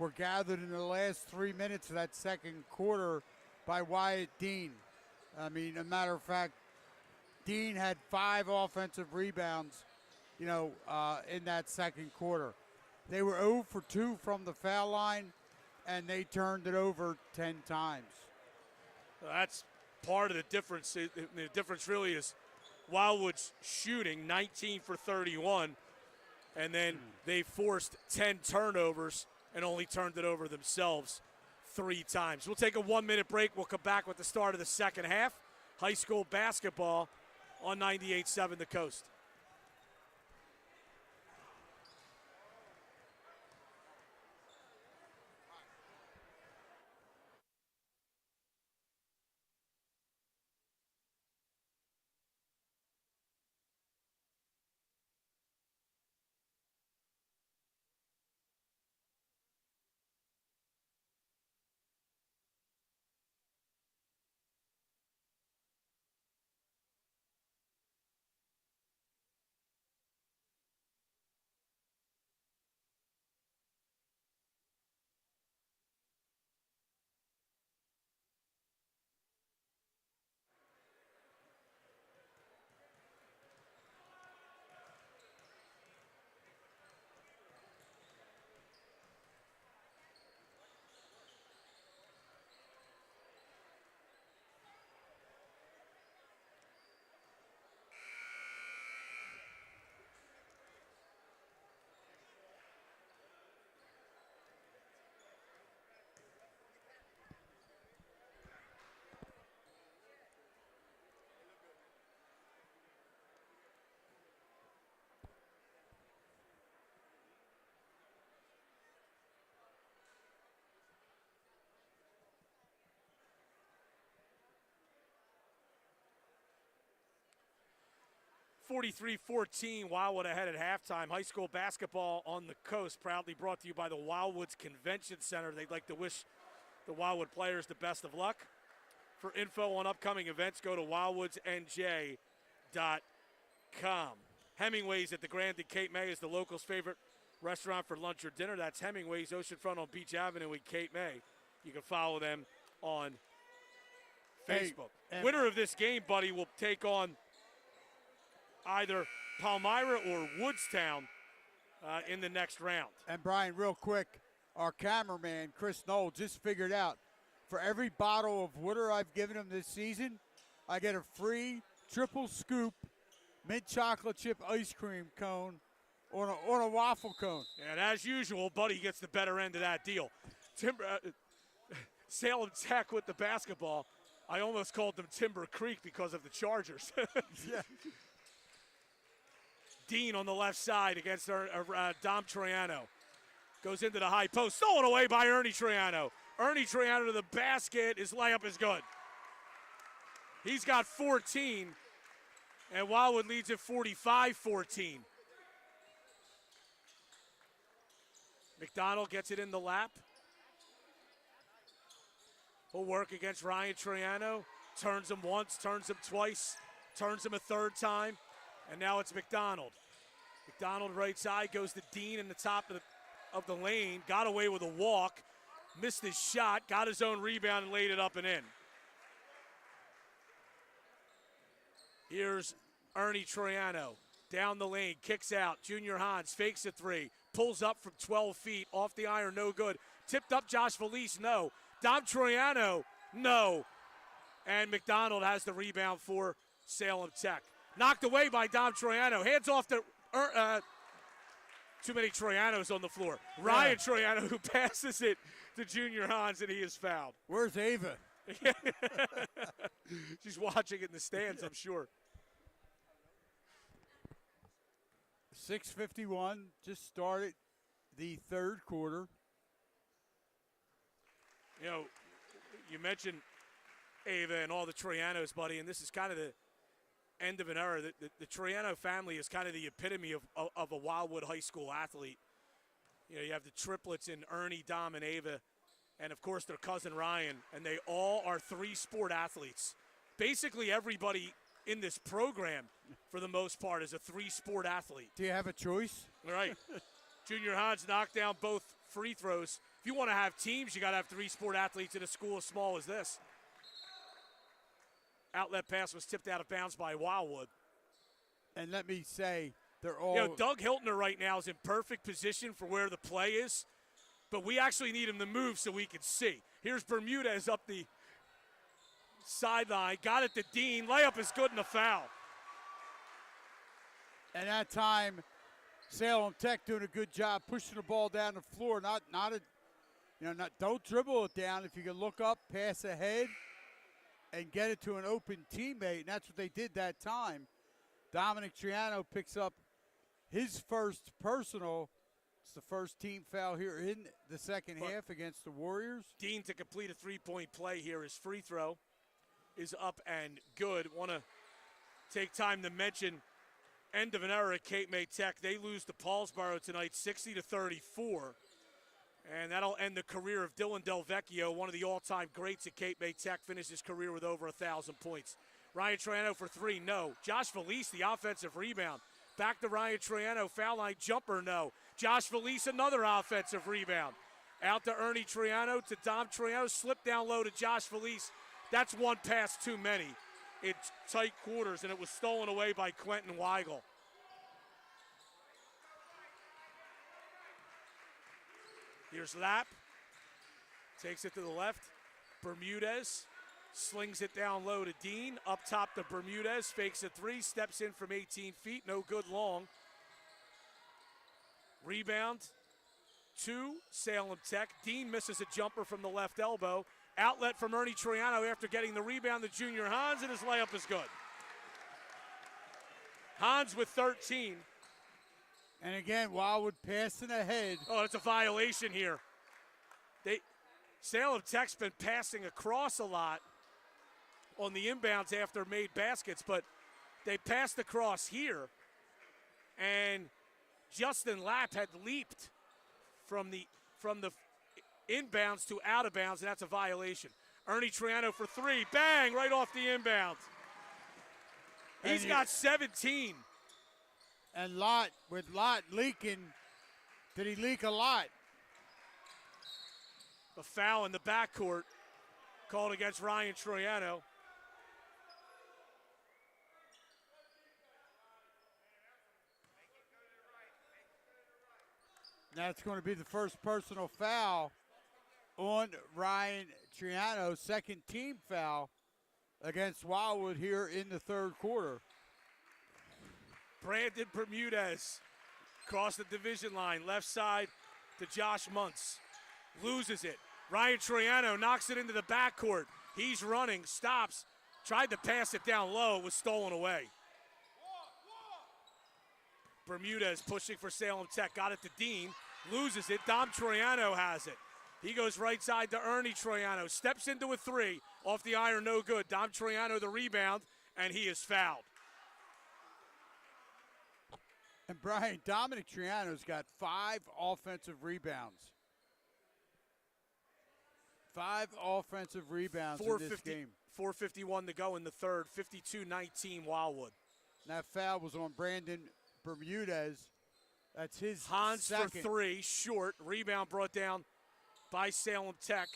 Speaker 2: were gathered in the last 3 minutes of that second quarter by Wyatt Dean. A matter of fact, Dean had 5 offensive rebounds, in that second quarter. They were 0 for 2 from the foul line, and they turned it over 10 times.
Speaker 1: That's part of the difference. The difference really is Wildwood's shooting 19 for 31, and then they forced 10 turnovers and only turned it over themselves 3 times. We'll take a 1-minute break. We'll come back with the start of the second half. High school basketball on 98.7 The Coast. 43-14, Wildwood ahead at halftime. High school basketball on the coast, proudly brought to you by the Wildwoods Convention Center. They'd like to wish the Wildwood players the best of luck. For info on upcoming events, go to wildwoodsnj.com. Hemingway's at the Grand in Cape May is the locals' favorite restaurant for lunch or dinner. That's Hemingway's, oceanfront on Beach Avenue in Cape May. You can follow them on Facebook. Winner of this game, buddy, will take on either Palmyra or Woodstown in the next round.
Speaker 2: And Brian, real quick, our cameraman, Chris Knoll, just figured out for every bottle of water I've given him this season, I get a free triple scoop mint chocolate chip ice cream cone on a waffle cone.
Speaker 1: And as usual, Buddy gets the better end of that deal. Salem Tech with the basketball. I almost called them Timber Creek because of the Chargers.
Speaker 2: Yeah.
Speaker 1: Dean on the left side against Dom Troiano. Goes into the high post. Stolen away by Ernie Troiano. Ernie Troiano to the basket. His layup is good. He's got 14. And Wildwood leads at 45-14. McDonald gets it in the lap. He'll work against Ryan Troiano. Turns him once, turns him twice, turns him a third time. And now it's McDonald. McDonald right side, goes to Dean in the top of the lane. Got away with a walk. Missed his shot, got his own rebound and laid it up and in. Here's Ernie Troiano. Down the lane, kicks out. Junior Hans fakes a three. Pulls up from 12 feet. Off the iron, no good. Tipped up Josh Felice, no. Dom Troiano, no. And McDonald has the rebound for Salem Tech. Knocked away by Dom Troiano. Hands off to too many Troianos on the floor. Ryan Troiano, who passes it to Junior Hans, and he is fouled.
Speaker 2: Where's Ava?
Speaker 1: She's watching it in the stands, I'm sure.
Speaker 2: 6:51, just started the third quarter.
Speaker 1: You know, you mentioned Ava and all the Troianos, buddy, and this is kind of the end of an era. The Troiano family is kind of the epitome of a Wildwood high school athlete. You know, you have the triplets in Ernie, Dom, and Ava, and, of course, their cousin Ryan, and they all are three-sport athletes. Basically everybody in this program, for the most part, is a three-sport athlete.
Speaker 2: Do you have a choice?
Speaker 1: All right. Junior Hans knocked down both free throws. If you want to have teams, you got to have three-sport athletes in a school as small as this. Outlet pass was tipped out of bounds by Wildwood.
Speaker 2: And let me say, they're all...
Speaker 1: You know, Doug Hiltner right now is in perfect position for where the play is, but we actually need him to move so we can see. Here's Bermudez up the sideline. Got it to Dean. Layup is good and a foul.
Speaker 2: And that time, Salem Tech doing a good job pushing the ball down the floor. Don't dribble it down. If you can look up, pass ahead, and get it to an open teammate, and that's what they did that time. Dominic Triano picks up his first personal. It's the first team foul here in the second half against the Warriors.
Speaker 1: Dean to complete a three-point play here. His free throw is up and good. Want to take time to mention end of an era at Cape May Tech. They lose to Paulsboro tonight 60-34. And that'll end the career of Dylan Del Vecchio, one of the all-time greats at Cape May Tech. Finished his career with over 1,000 points. Ryan Troiano for three, no. Josh Felice, the offensive rebound. Back to Ryan Troiano, foul line jumper, no. Josh Felice, another offensive rebound. Out to Ernie Troiano, to Dom Troiano, slip down low to Josh Felice. That's one pass too many in tight quarters, and it was stolen away by Quentin Weigel. Here's Lapp. Takes it to the left. Bermudez slings it down low to Dean. Up top to Bermudez. Fakes a three. Steps in from 18 feet. No good long. Rebound to Salem Tech. Dean misses a jumper from the left elbow. Outlet from Ernie Troiano after getting the rebound to Junior Hans, and his layup is good. Hans with 13.
Speaker 2: And again, Wildwood passing ahead.
Speaker 1: Oh, it's a violation here. Salem Tech's been passing across a lot on the inbounds after made baskets, but they passed across here, and Justin Lapp had leaped from the inbounds to out of bounds, and that's a violation. Ernie Triano for three. Bang! Right off the inbound. He's got 17.
Speaker 2: And Lott leaking. Did he leak a lot?
Speaker 1: A foul in the backcourt called against Ryan Troiano.
Speaker 2: That's going to be the first personal foul on Ryan Triano, second team foul against Wildwood here in the third quarter.
Speaker 1: Brandon Bermudez across the division line, left side to Josh Muntz. Loses it. Ryan Troiano knocks it into the backcourt. He's running, stops, tried to pass it down low, it was stolen away. Bermudez pushing for Salem Tech, got it to Dean, loses it. Dom Troiano has it. He goes right side to Ernie Troiano, steps into a three, off the iron, no good. Dom Troiano the rebound, and he is fouled.
Speaker 2: And Brian, Dominic Triano's got 5 offensive rebounds. 5 offensive rebounds in this game.
Speaker 1: 4:51 to go in the third, 52-19 Wildwood.
Speaker 2: And that foul was on Brandon Bermudez. That's his
Speaker 1: Hans
Speaker 2: second.
Speaker 1: for three, short. Rebound brought down by Salem Tech.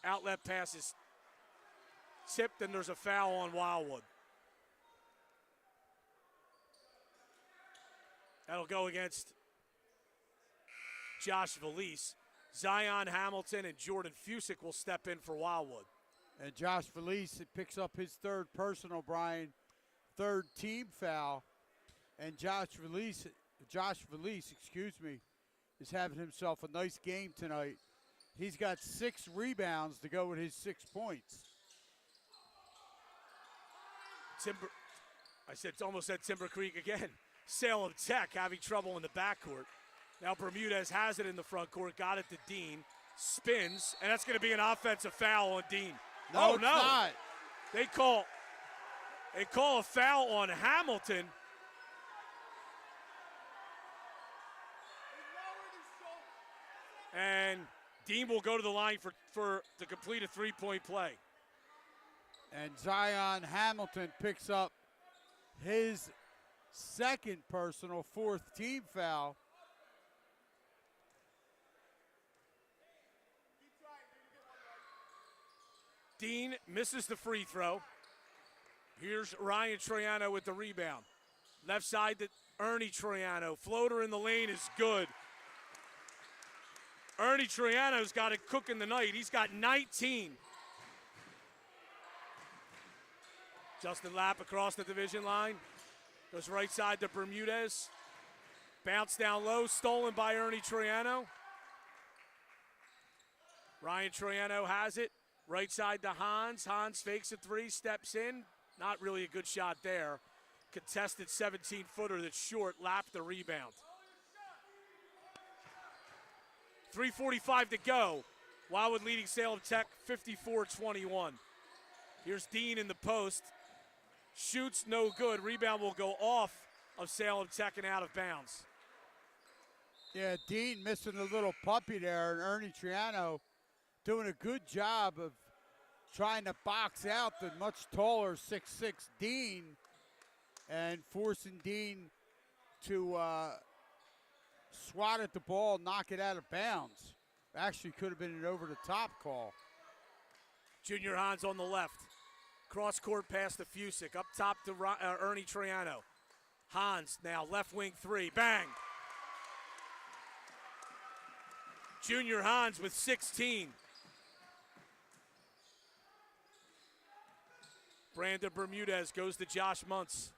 Speaker 1: Outlet pass is tipped, and there's a foul on Wildwood. That'll go against Josh Valise. Zion Hamilton and Jordan Fusick will step in for Wildwood.
Speaker 2: And Josh Valise picks up his third personal, Brian. Third team foul. And Josh Valise, is having himself a nice game tonight. He's got 6 rebounds to go with his 6 points.
Speaker 1: Almost said Timber Creek again. Salem Tech having trouble in the backcourt. Now Bermudez has it in the front court, got it to Dean, spins, and that's going to be an offensive foul on Dean.
Speaker 2: No, it's not.
Speaker 1: They call a foul on Hamilton. And Dean will go to the line to complete a three-point play.
Speaker 2: And Zion Hamilton picks up his second personal, 4th team foul.
Speaker 1: Dean misses the free throw. Here's Ryan Troiano with the rebound. Left side to Ernie Troiano. Floater in the lane is good. Ernie Troiano's got it cooking tonight. He's got 19. Justin Lapp across the division line. Goes right side to Bermudez. Bounce down low, stolen by Ernie Troiano. Ryan Troiano has it. Right side to Hans. Hans fakes a three, steps in. Not really a good shot there. Contested 17-footer that's short. Lapp the rebound. 3:45 to go. Wildwood leading Salem Tech 54-21. Here's Dean in the post. Shoots no good. Rebound will go off of Salem Tech and out of bounds.
Speaker 2: Yeah, Dean missing a little puppy there, and Ernie Triano doing a good job of trying to box out the much taller 6'6" Dean and forcing Dean to swat at the ball, knock it out of bounds. Actually could have been an over-the-top call.
Speaker 1: Junior Hans on the left. Cross-court pass to Fusick. Up top to Ernie Troiano. Hans now left wing three. Bang! Junior Hans with 16. Brandon Bermudez goes to Josh Muntz.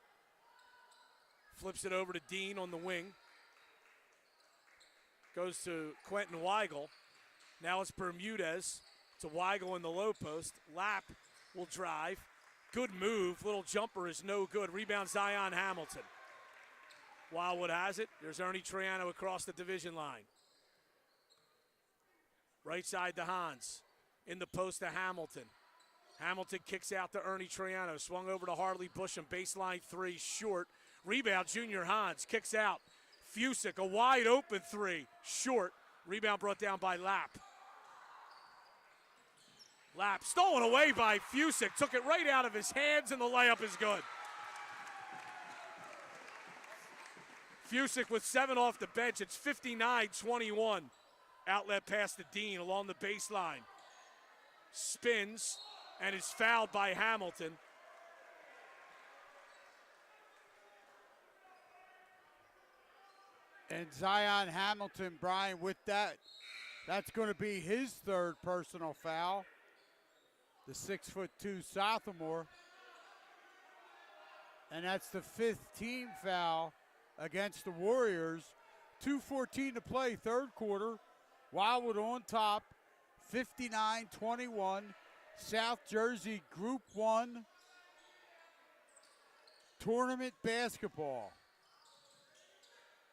Speaker 1: Flips it over to Dean on the wing. Goes to Quentin Weigel. Now it's Bermudez to Weigel in the low post. Lapp will drive. Good move. Little jumper is no good. Rebound Zion Hamilton. Wildwood has it. There's Ernie Troiano across the division line. Right side to Hans. In the post to Hamilton. Hamilton kicks out to Ernie Triano. Swung over to Harley Busham. Baseline three, short. Rebound, Junior Hans. Kicks out. Fusick, a wide open three, short. Rebound brought down by Lapp. Lapp stolen away by Fusick. Took it right out of his hands, and the layup is good. Fusick with 7 off the bench. It's 59-21. Outlet pass to Dean along the baseline. Spins and is fouled by Hamilton.
Speaker 2: And Zion Hamilton, Brian, with that's going to be his 3rd personal foul. The 6'2" sophomore. And that's the 5th team foul against the Warriors. 2:14 to play, 3rd quarter. Wildwood on top, 59-21. South Jersey Group 1 tournament basketball.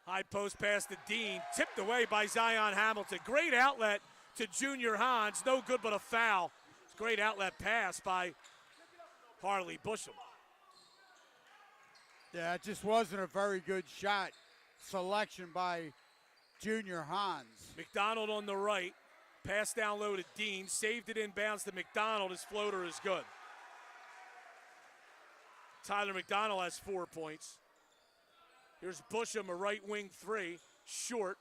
Speaker 1: High post pass to Dean, tipped away by Zion Hamilton. Great outlet to Junior Hans, no good but a foul. Great outlet pass by Harley Busham.
Speaker 2: Yeah, it just wasn't a very good shot selection by Junior Hans.
Speaker 1: McDonald on the right, pass down low to Dean, saved it inbounds to McDonald. His floater is good. Tyler McDonald has 4 points. Here's Busham, a right wing three, short.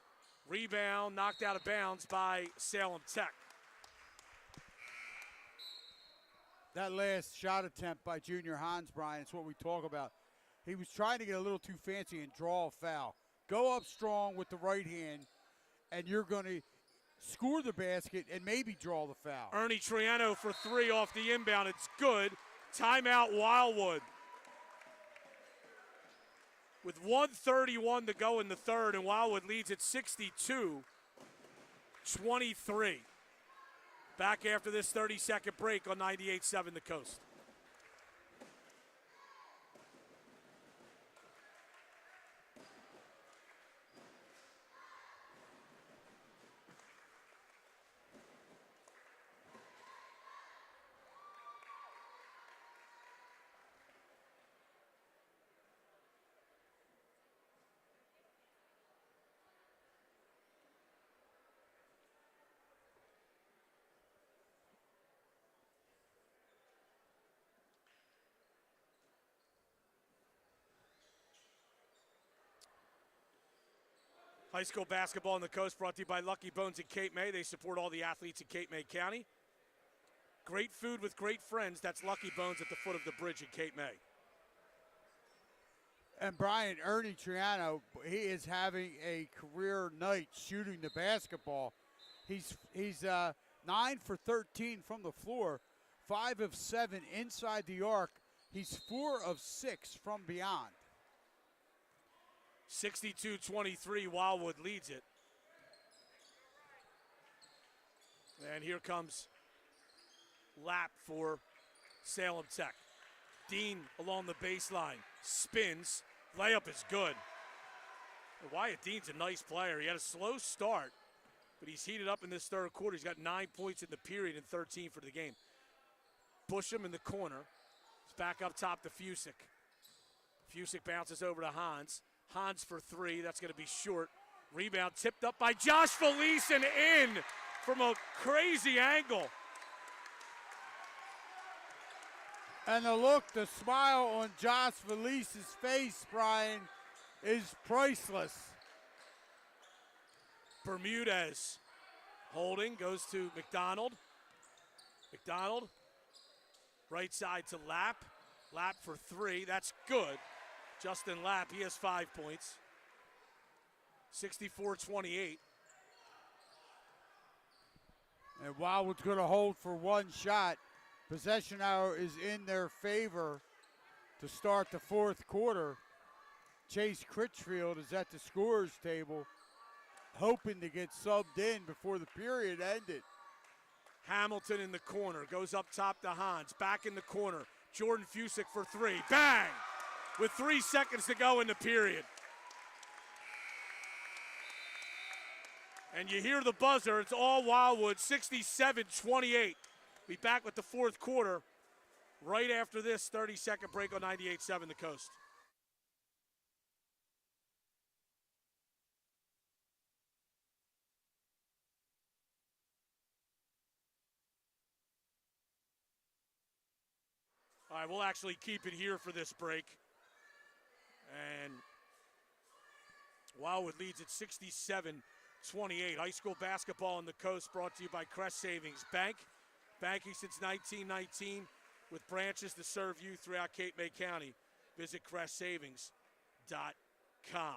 Speaker 1: Rebound knocked out of bounds by Salem Tech.
Speaker 2: That last shot attempt by Junior Hans, Brian, is what we talk about. He was trying to get a little too fancy and draw a foul. Go up strong with the right hand, and you're going to score the basket and maybe draw the foul.
Speaker 1: Ernie Triano for 3 off the inbound. It's good. Timeout Wildwood. With 1:31 to go in the 3rd, and Wildwood leads at 62-23. Back after this 30-second break on 98.7 The Coast. High school basketball on the coast brought to you by Lucky Bones in Cape May. They support all the athletes in Cape May County. Great food with great friends. That's Lucky Bones at the foot of the bridge in Cape May.
Speaker 2: And Brian, Ernie Triano, he is having a career night shooting the basketball. He's 9 for 13 from the floor, 5 of 7 inside the arc. He's 4 of 6 from beyond.
Speaker 1: 62-23, Wildwood leads it. And here comes Lapp for Salem Tech. Dean along the baseline, spins, layup is good. Wyatt Dean's a nice player. He had a slow start, but he's heated up in this 3rd quarter. He's got 9 points in the period and 13 for the game. Busham in the corner. It's back up top to Fusick. Fusick bounces over to Hans. Hans for 3, that's going to be short. Rebound tipped up by Josh Felice and in from a crazy angle.
Speaker 2: And the look, the smile on Josh Felice's face, Brian, is priceless.
Speaker 1: Bermudez holding, goes to McDonald. McDonald, right side to Lapp. Lapp for 3, that's good. Justin Lapp, he has 5 points. 64-28.
Speaker 2: And Wildwood's going to hold for 1 shot. Possession hour is in their favor to start the 4th quarter. Chase Critchfield is at the scorer's table, hoping to get subbed in before the period ended.
Speaker 1: Hamilton in the corner, goes up top to Hans, back in the corner. Jordan Fusick for 3, bang! With 3 seconds to go in the period. And you hear the buzzer, it's all Wildwood, 67-28. Be back with the 4th quarter right after this 30-second break on 98.7 The Coast. All right, we'll actually keep it here for this break. And Wildwood leads at 67-28. High school basketball on the Coast brought to you by Crest Savings Bank. Banking since 1919 with branches to serve you throughout Cape May County. Visit CrestSavings.com.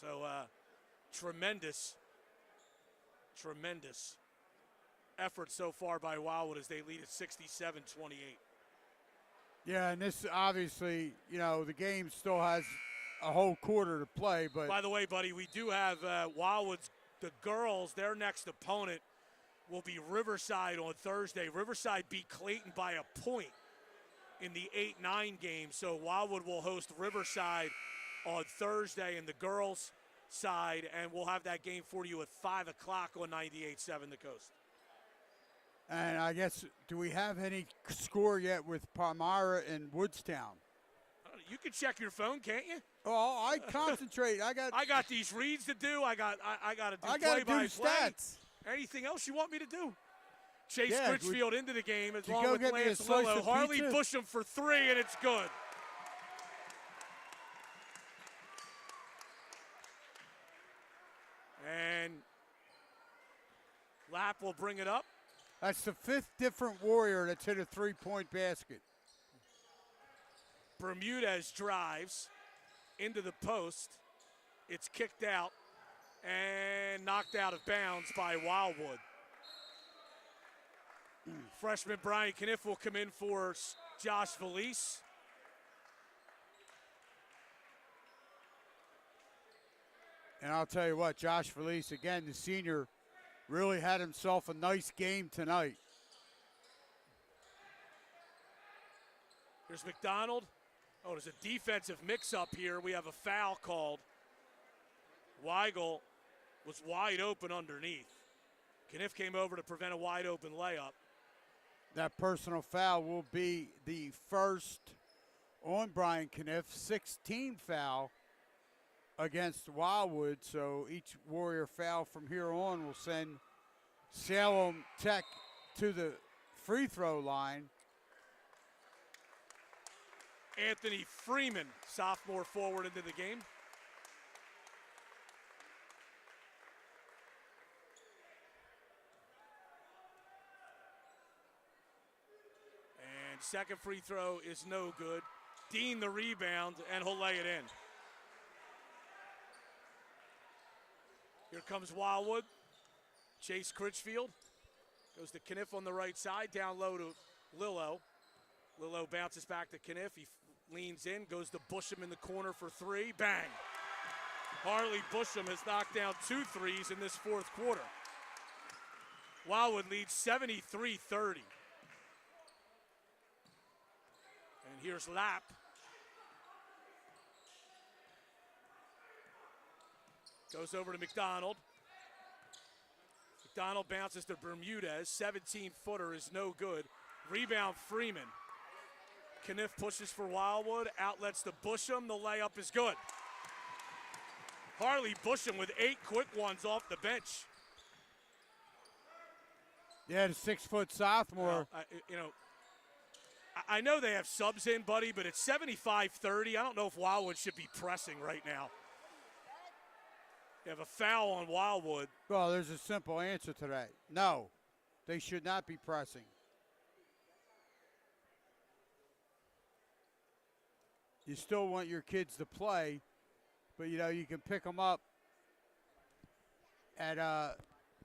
Speaker 1: So tremendous effort so far by Wildwood as they lead at 67-28.
Speaker 2: Yeah, and this obviously, the game still has a whole quarter to play. But
Speaker 1: by the way, buddy, we do have Wildwood's, the girls, their next opponent will be Riverside on Thursday. Riverside beat Clayton by a point in the 8-9 game. So Wildwood will host Riverside on Thursday in the girls' side, and we'll have that game for you at 5 o'clock on 98.7 The Coast.
Speaker 2: And I guess, do we have any score yet with Palmyra and Woodstown?
Speaker 1: You can check your phone, can't you?
Speaker 2: Oh, I concentrate. I
Speaker 1: got these reads to do. I got to do play-by-play.
Speaker 2: Stats.
Speaker 1: Anything else you want me to do? Chase
Speaker 2: Yeah,
Speaker 1: Critchfield into the game as
Speaker 2: you
Speaker 1: long
Speaker 2: go
Speaker 1: with
Speaker 2: get me a
Speaker 1: Lance
Speaker 2: slice
Speaker 1: Lillo.
Speaker 2: of
Speaker 1: Harley
Speaker 2: pizza?
Speaker 1: Busham for 3, and it's good. And Lapp will bring it up.
Speaker 2: That's the 5th different Warrior that's hit a 3-point basket.
Speaker 1: Bermudez drives into the post. It's kicked out and knocked out of bounds by Wildwood. Freshman Brian Cunniff will come in for Josh Valise.
Speaker 2: And I'll tell you what, Josh Valise, again, the senior, really had himself a nice game tonight.
Speaker 1: Here's McDonald. Oh, there's a defensive mix-up here. We have a foul called. Weigel was wide open underneath. Cunniff came over to prevent a wide-open layup.
Speaker 2: That personal foul will be the first on Brian Cunniff, 16 foul against Wildwood. So each Warrior foul from here on will send Salem Tech to the free throw line.
Speaker 1: Anthony Freeman, sophomore forward into the game. And second free throw is no good. Dean the rebound, and he'll lay it in. Here comes Wildwood. Chase Critchfield. Goes to Cunniff on the right side, down low to Lillo. Lillo bounces back to Cunniff. He leans in, goes to Busham in the corner for 3. Bang. Harley Busham has knocked down 2 threes in this fourth quarter. Wildwood leads 73-30. And here's Lapp. Goes over to McDonald. McDonald bounces to Bermudez. 17-footer is no good. Rebound Freeman. Cunniff pushes for Wildwood. Outlets to Busham. The layup is good. Harley Busham with 8 quick ones off the bench.
Speaker 2: Yeah, the 6-foot sophomore.
Speaker 1: I know they have subs in, buddy, but it's 75-30. I don't know if Wildwood should be pressing right now. They have a foul on Wildwood.
Speaker 2: Well, there's a simple answer to that. No, they should not be pressing. You still want your kids to play, but, you can pick them up at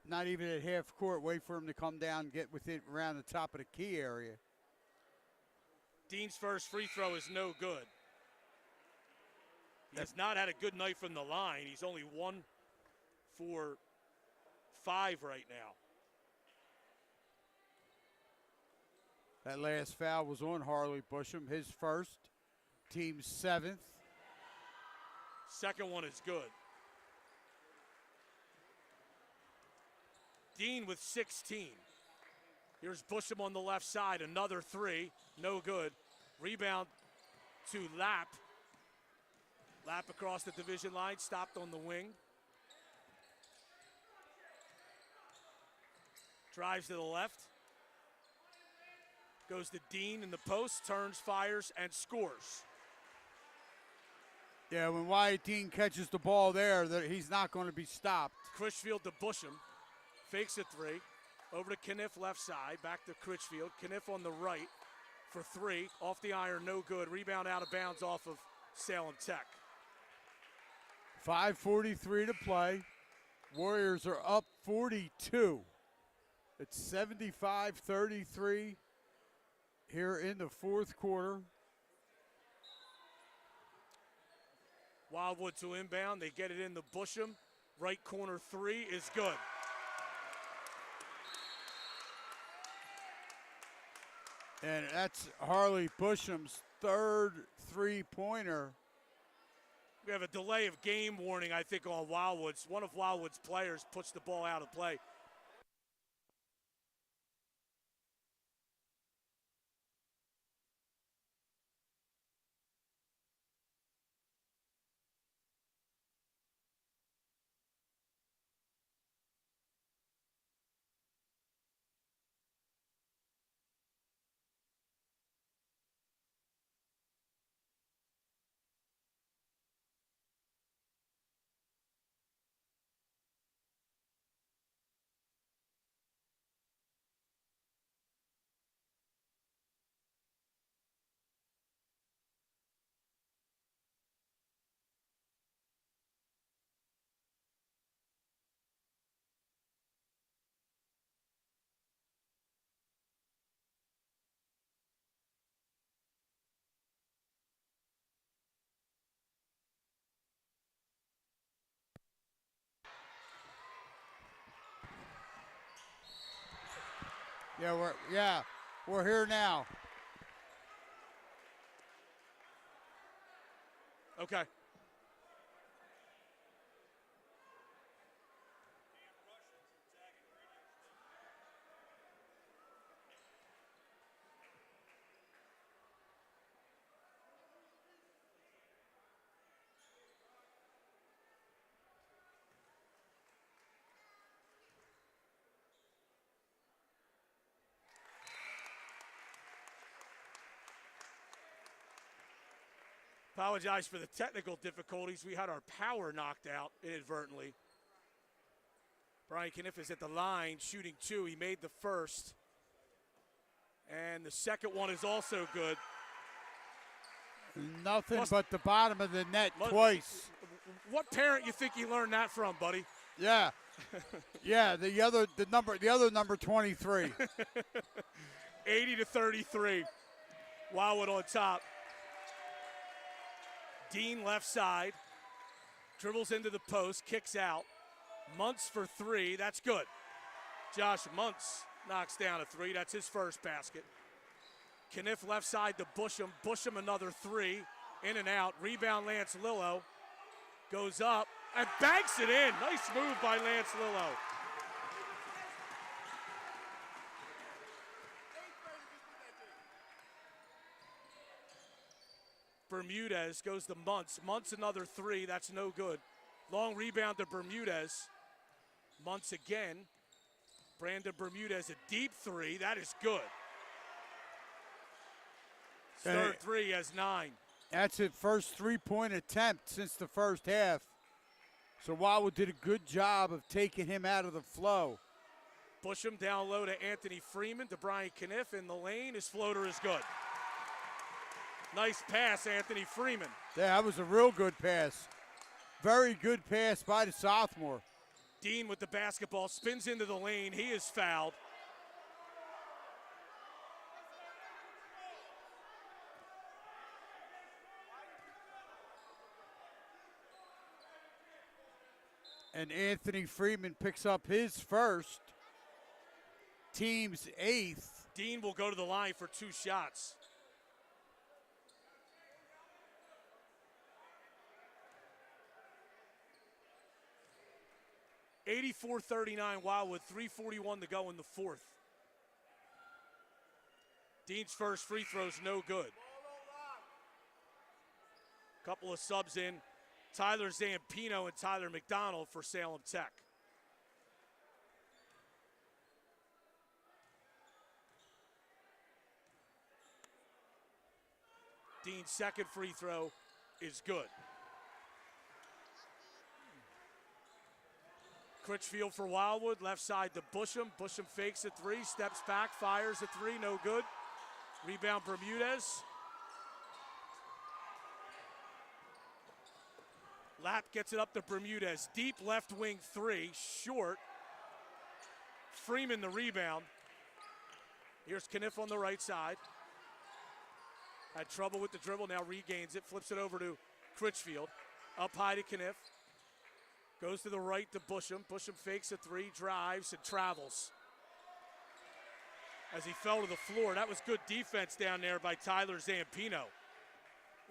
Speaker 2: not even at half court, wait for them to come down and get within around the top of the key area.
Speaker 1: Dean's first free throw is no good. He has not had a good night from the line. He's only 1 for 5 right now.
Speaker 2: That last foul was on Harley Busham, his first, team's 7th.
Speaker 1: Second one is good. Dean with 16. Here's Busham on the left side, another three, no good. Rebound to Lapp. Lapp across the division line, stopped on the wing. Drives to the left. Goes to Dean in the post, turns, fires, and scores.
Speaker 2: Yeah, when Wyatt Dean catches the ball there, he's not going to be stopped.
Speaker 1: Critchfield to Busham. Fakes a three. Over to Cunniff left side. Back to Critchfield. Cunniff on the right for three. Off the iron, no good. Rebound out of bounds off of Salem Tech.
Speaker 2: 5:43 to play. Warriors are up 42. It's 75-33 here in the fourth quarter.
Speaker 1: Wildwood to inbound. They get it into Busham. Right corner three is good.
Speaker 2: And that's Harley Busham's third three-pointer.
Speaker 1: We have a delay of game warning, I think, on Wildwood's. One of Wildwood's players puts the ball out of play.
Speaker 2: We're here now.
Speaker 1: Okay. Apologize for the technical difficulties. We had our power knocked out inadvertently. Brian Cunniff is at the line shooting two. He made the first. And the second one is also good.
Speaker 2: Nothing but the bottom of the net twice.
Speaker 1: What parent you think you learned that from, buddy?
Speaker 2: Yeah. Yeah, the other number 23.
Speaker 1: 80-33. Wildwood on top. Dean left side, dribbles into the post, kicks out. Muntz for three, that's good. Josh Muntz knocks down a three, that's his first basket. Cunniff left side to Busham, Busham another three, in and out. Rebound Lance Lillo, goes up and banks it in. Nice move by Lance Lillo. Bermudez goes to Muntz. Muntz another three, that's no good. Long rebound to Bermudez. Muntz again. Brandon Bermudez, a deep three, that is good. Third three has 9.
Speaker 2: That's his first three-point attempt since the first half. So Wildwood did a good job of taking him out of the flow.
Speaker 1: Busham down low to Anthony Freeman, to Brian Cunniff in the lane. His floater is good. Nice pass, Anthony Freeman.
Speaker 2: Yeah, that was a real good pass. Very good pass by the sophomore.
Speaker 1: Dean with the basketball, spins into the lane. He is fouled.
Speaker 2: And Anthony Freeman picks up his first, team's 8th.
Speaker 1: Dean will go to the line for 2 shots. (84-39) Wildwood, 3:41 to go in the fourth. Dean's first free throw's no good. Couple of subs in. Tyler Zampino and Tyler McDonald for Salem Tech. Dean's second free throw is good. Critchfield for Wildwood, left side to Busham. Busham fakes a three, steps back, fires a three, no good. Rebound Bermudez. Lapp gets it up to Bermudez. Deep left wing three, short. Freeman the rebound. Here's Cunniff on the right side. Had trouble with the dribble, now regains it, flips it over to Critchfield. Up high to Cunniff. Goes to the right to Busham. Busham fakes a three, drives, and travels. As he fell to the floor, that was good defense down there by Tyler Zampino.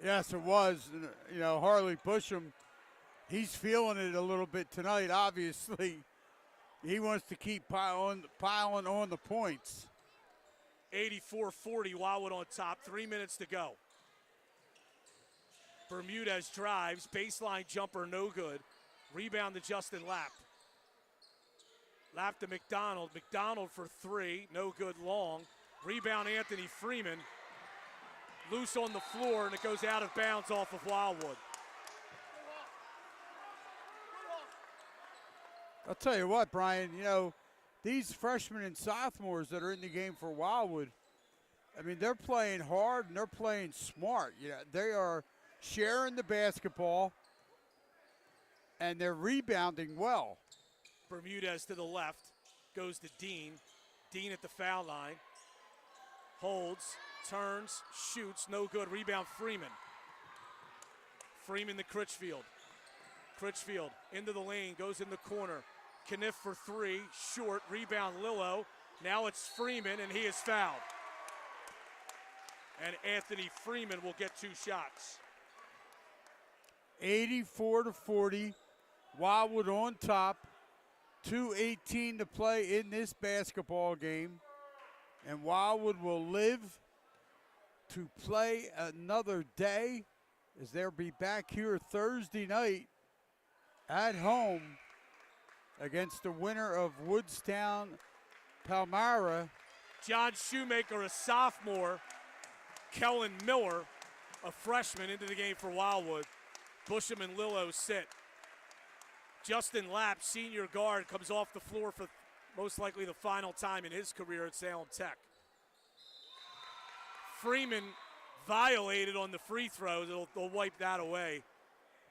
Speaker 2: Yes, it was. You know, Harley Busham, he's feeling it a little bit tonight, obviously. He wants to keep piling on the points.
Speaker 1: 84-40, Wildwood on top, 3 minutes to go. Bermudez drives, baseline jumper, no good. Rebound to Justin Lapp. Lapp to McDonald. McDonald for three, no good long. Rebound Anthony Freeman. Loose on the floor, and it goes out of bounds off of Wildwood.
Speaker 2: I'll tell you what, Brian, you know, these freshmen and sophomores that are in the game for Wildwood, I mean, they're playing hard and they're playing smart. You know, they are sharing the basketball and they're rebounding well.
Speaker 1: Bermudez to the left, goes to Dean. Dean at the foul line. Holds, turns, shoots, no good. Rebound Freeman. Freeman to Critchfield. Critchfield into the lane, goes in the corner. Cunniff for three, short, rebound Lillo. Now it's Freeman, and he is fouled. And Anthony Freeman will get two shots.
Speaker 2: 84-40, Wildwood on top. 2:18 to play in this basketball game. And Wildwood will live to play another day as they'll be back here Thursday night at home against the winner of Woodstown Palmyra.
Speaker 1: John Shoemaker, a sophomore. Kellen Miller, a freshman, into the game for Wildwood. Busham and Lillo sit. Justin Lapp, senior guard, comes off the floor for most likely the final time in his career at Salem Tech. Freeman violated on the free throws. They'll wipe that away.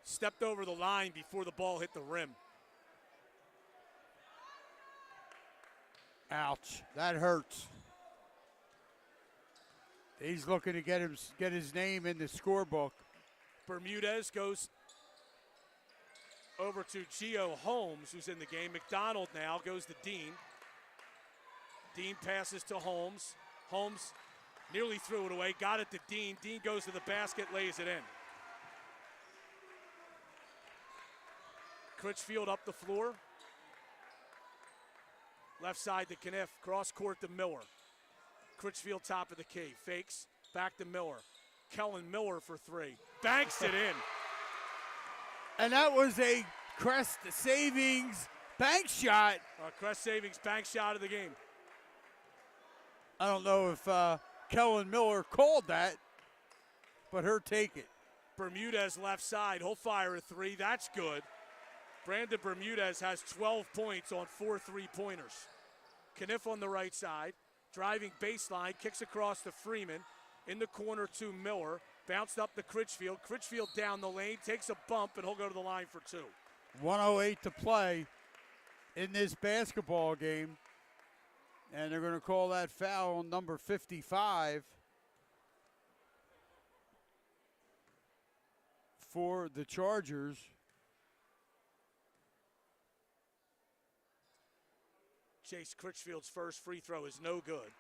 Speaker 1: Stepped over the line before the ball hit the rim.
Speaker 2: Ouch, that hurts. He's looking to get his name in the scorebook.
Speaker 1: Bermudez goes over to Gio Holmes, who's in the game. McDonald now goes to Dean. Dean passes to Holmes. Holmes nearly threw it away, got it to Dean. Dean goes to the basket, lays it in. Critchfield up the floor. Left side to Cunniff, cross court to Miller. Critchfield top of the key, fakes, back to Miller. Kellen Miller for three, banks it in.
Speaker 2: And that was a Crest Savings bank shot.
Speaker 1: Crest Savings bank shot of the game.
Speaker 2: I don't know if Kellen Miller called that, but her take it.
Speaker 1: Bermudez left side, he'll fire a three, that's good. Brandon Bermudez has 12 points on 4 3-pointers. Cunniff on the right side, driving baseline, kicks across to Freeman, in the corner to Miller, bounced up to Critchfield. Critchfield down the lane, takes a bump, and he'll go to the line for two.
Speaker 2: 1:08 to play in this basketball game. And they're going to call that foul on number 55 for the Chargers.
Speaker 1: Chase Critchfield's first free throw is no good.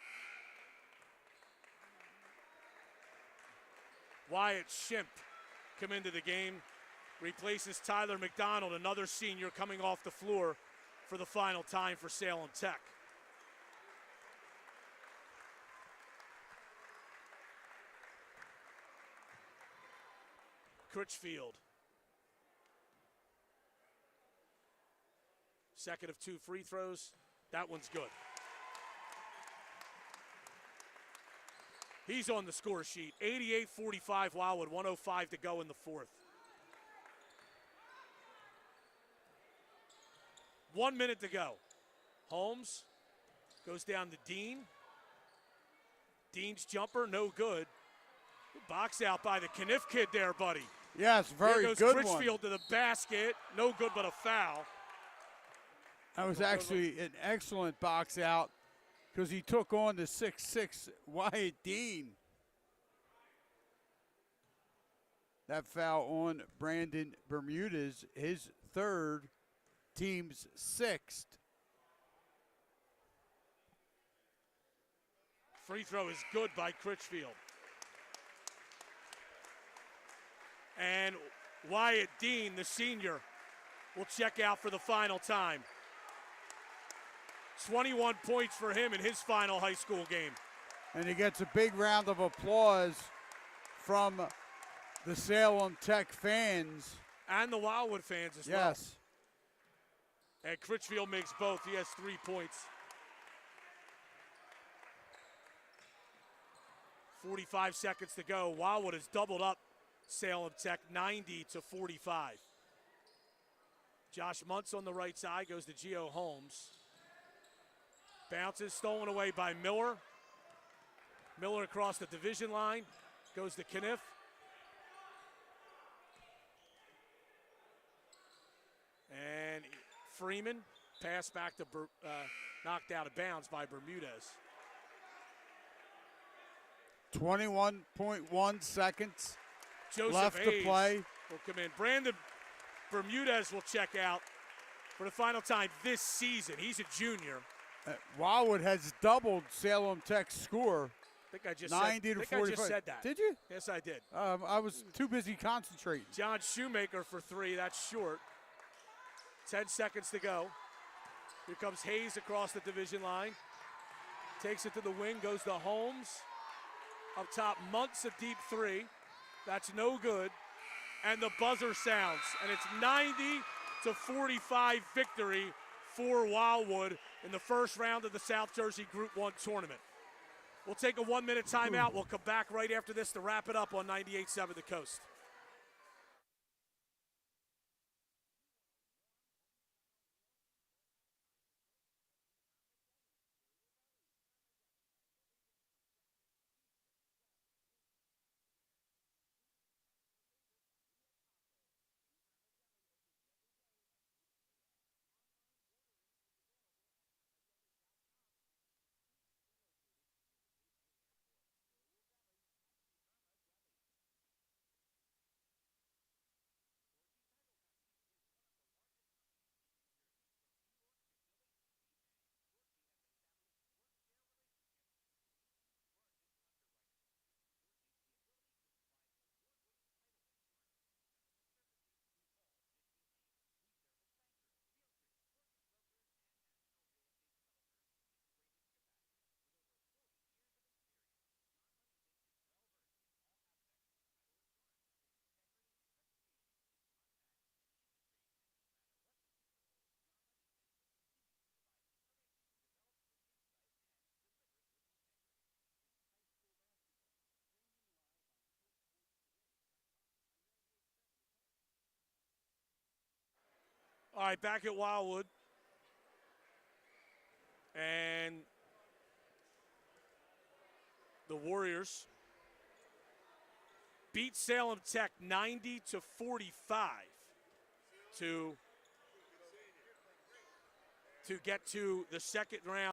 Speaker 1: Wyatt Shimp come into the game, replaces Tyler McDonald, another senior coming off the floor for the final time for Salem Tech. Critchfield. Second of 2 free throws. That one's good. He's on the score sheet. 88-45 Wildwood, 1:05 to go in the fourth. 1 minute to go. Holmes goes down to Dean. Dean's jumper, no good. Box out by the Cunniff kid there, buddy.
Speaker 2: Yes, very
Speaker 1: there goes
Speaker 2: good
Speaker 1: Critchfield
Speaker 2: one.
Speaker 1: to the basket. No good, but a foul.
Speaker 2: That was actually an excellent box out because he took on the 6'6" Wyatt Dean. That foul on Brandon Bermudez, his third, team's sixth.
Speaker 1: Free throw is good by Critchfield. And Wyatt Dean, the senior, will check out for the final time. 21 points for him in his final high school game.
Speaker 2: And he gets a big round of applause from the Salem Tech fans.
Speaker 1: And the Wildwood fans as well.
Speaker 2: Yes.
Speaker 1: And Critchfield makes both. He has 3 points. 45 seconds to go. Wildwood has doubled up Salem Tech 90-45. Josh Muntz on the right side goes to Gio Holmes. Bounces, stolen away by Miller. Miller across the division line, goes to Cunniff. And Freeman, pass back to, knocked out of bounds by Bermudez.
Speaker 2: 21.1 seconds
Speaker 1: Joseph
Speaker 2: left
Speaker 1: Hayes
Speaker 2: to play.
Speaker 1: Will come in. Brandon Bermudez will check out for the final time this season. He's a junior.
Speaker 2: Wildwood has doubled Salem Tech's score.
Speaker 1: I think I just
Speaker 2: 90 to 45.
Speaker 1: I just said that.
Speaker 2: Did you?
Speaker 1: Yes, I did.
Speaker 2: I was too busy concentrating.
Speaker 1: John Shoemaker for 3. That's short. 10 seconds to go. Here comes Hayes across the division line. Takes it to the wing, goes to Holmes. Up top, Muntz a deep 3. That's no good. And the buzzer sounds. And it's 90-45 victory for Wildwood in the first round of the South Jersey Group 1 tournament. We'll take a 1-minute timeout. We'll come back right after this to wrap it up on 98.7 The Coast. All right, back at Wildwood. And the Warriors beat Salem Tech 90-45 to get to the second round.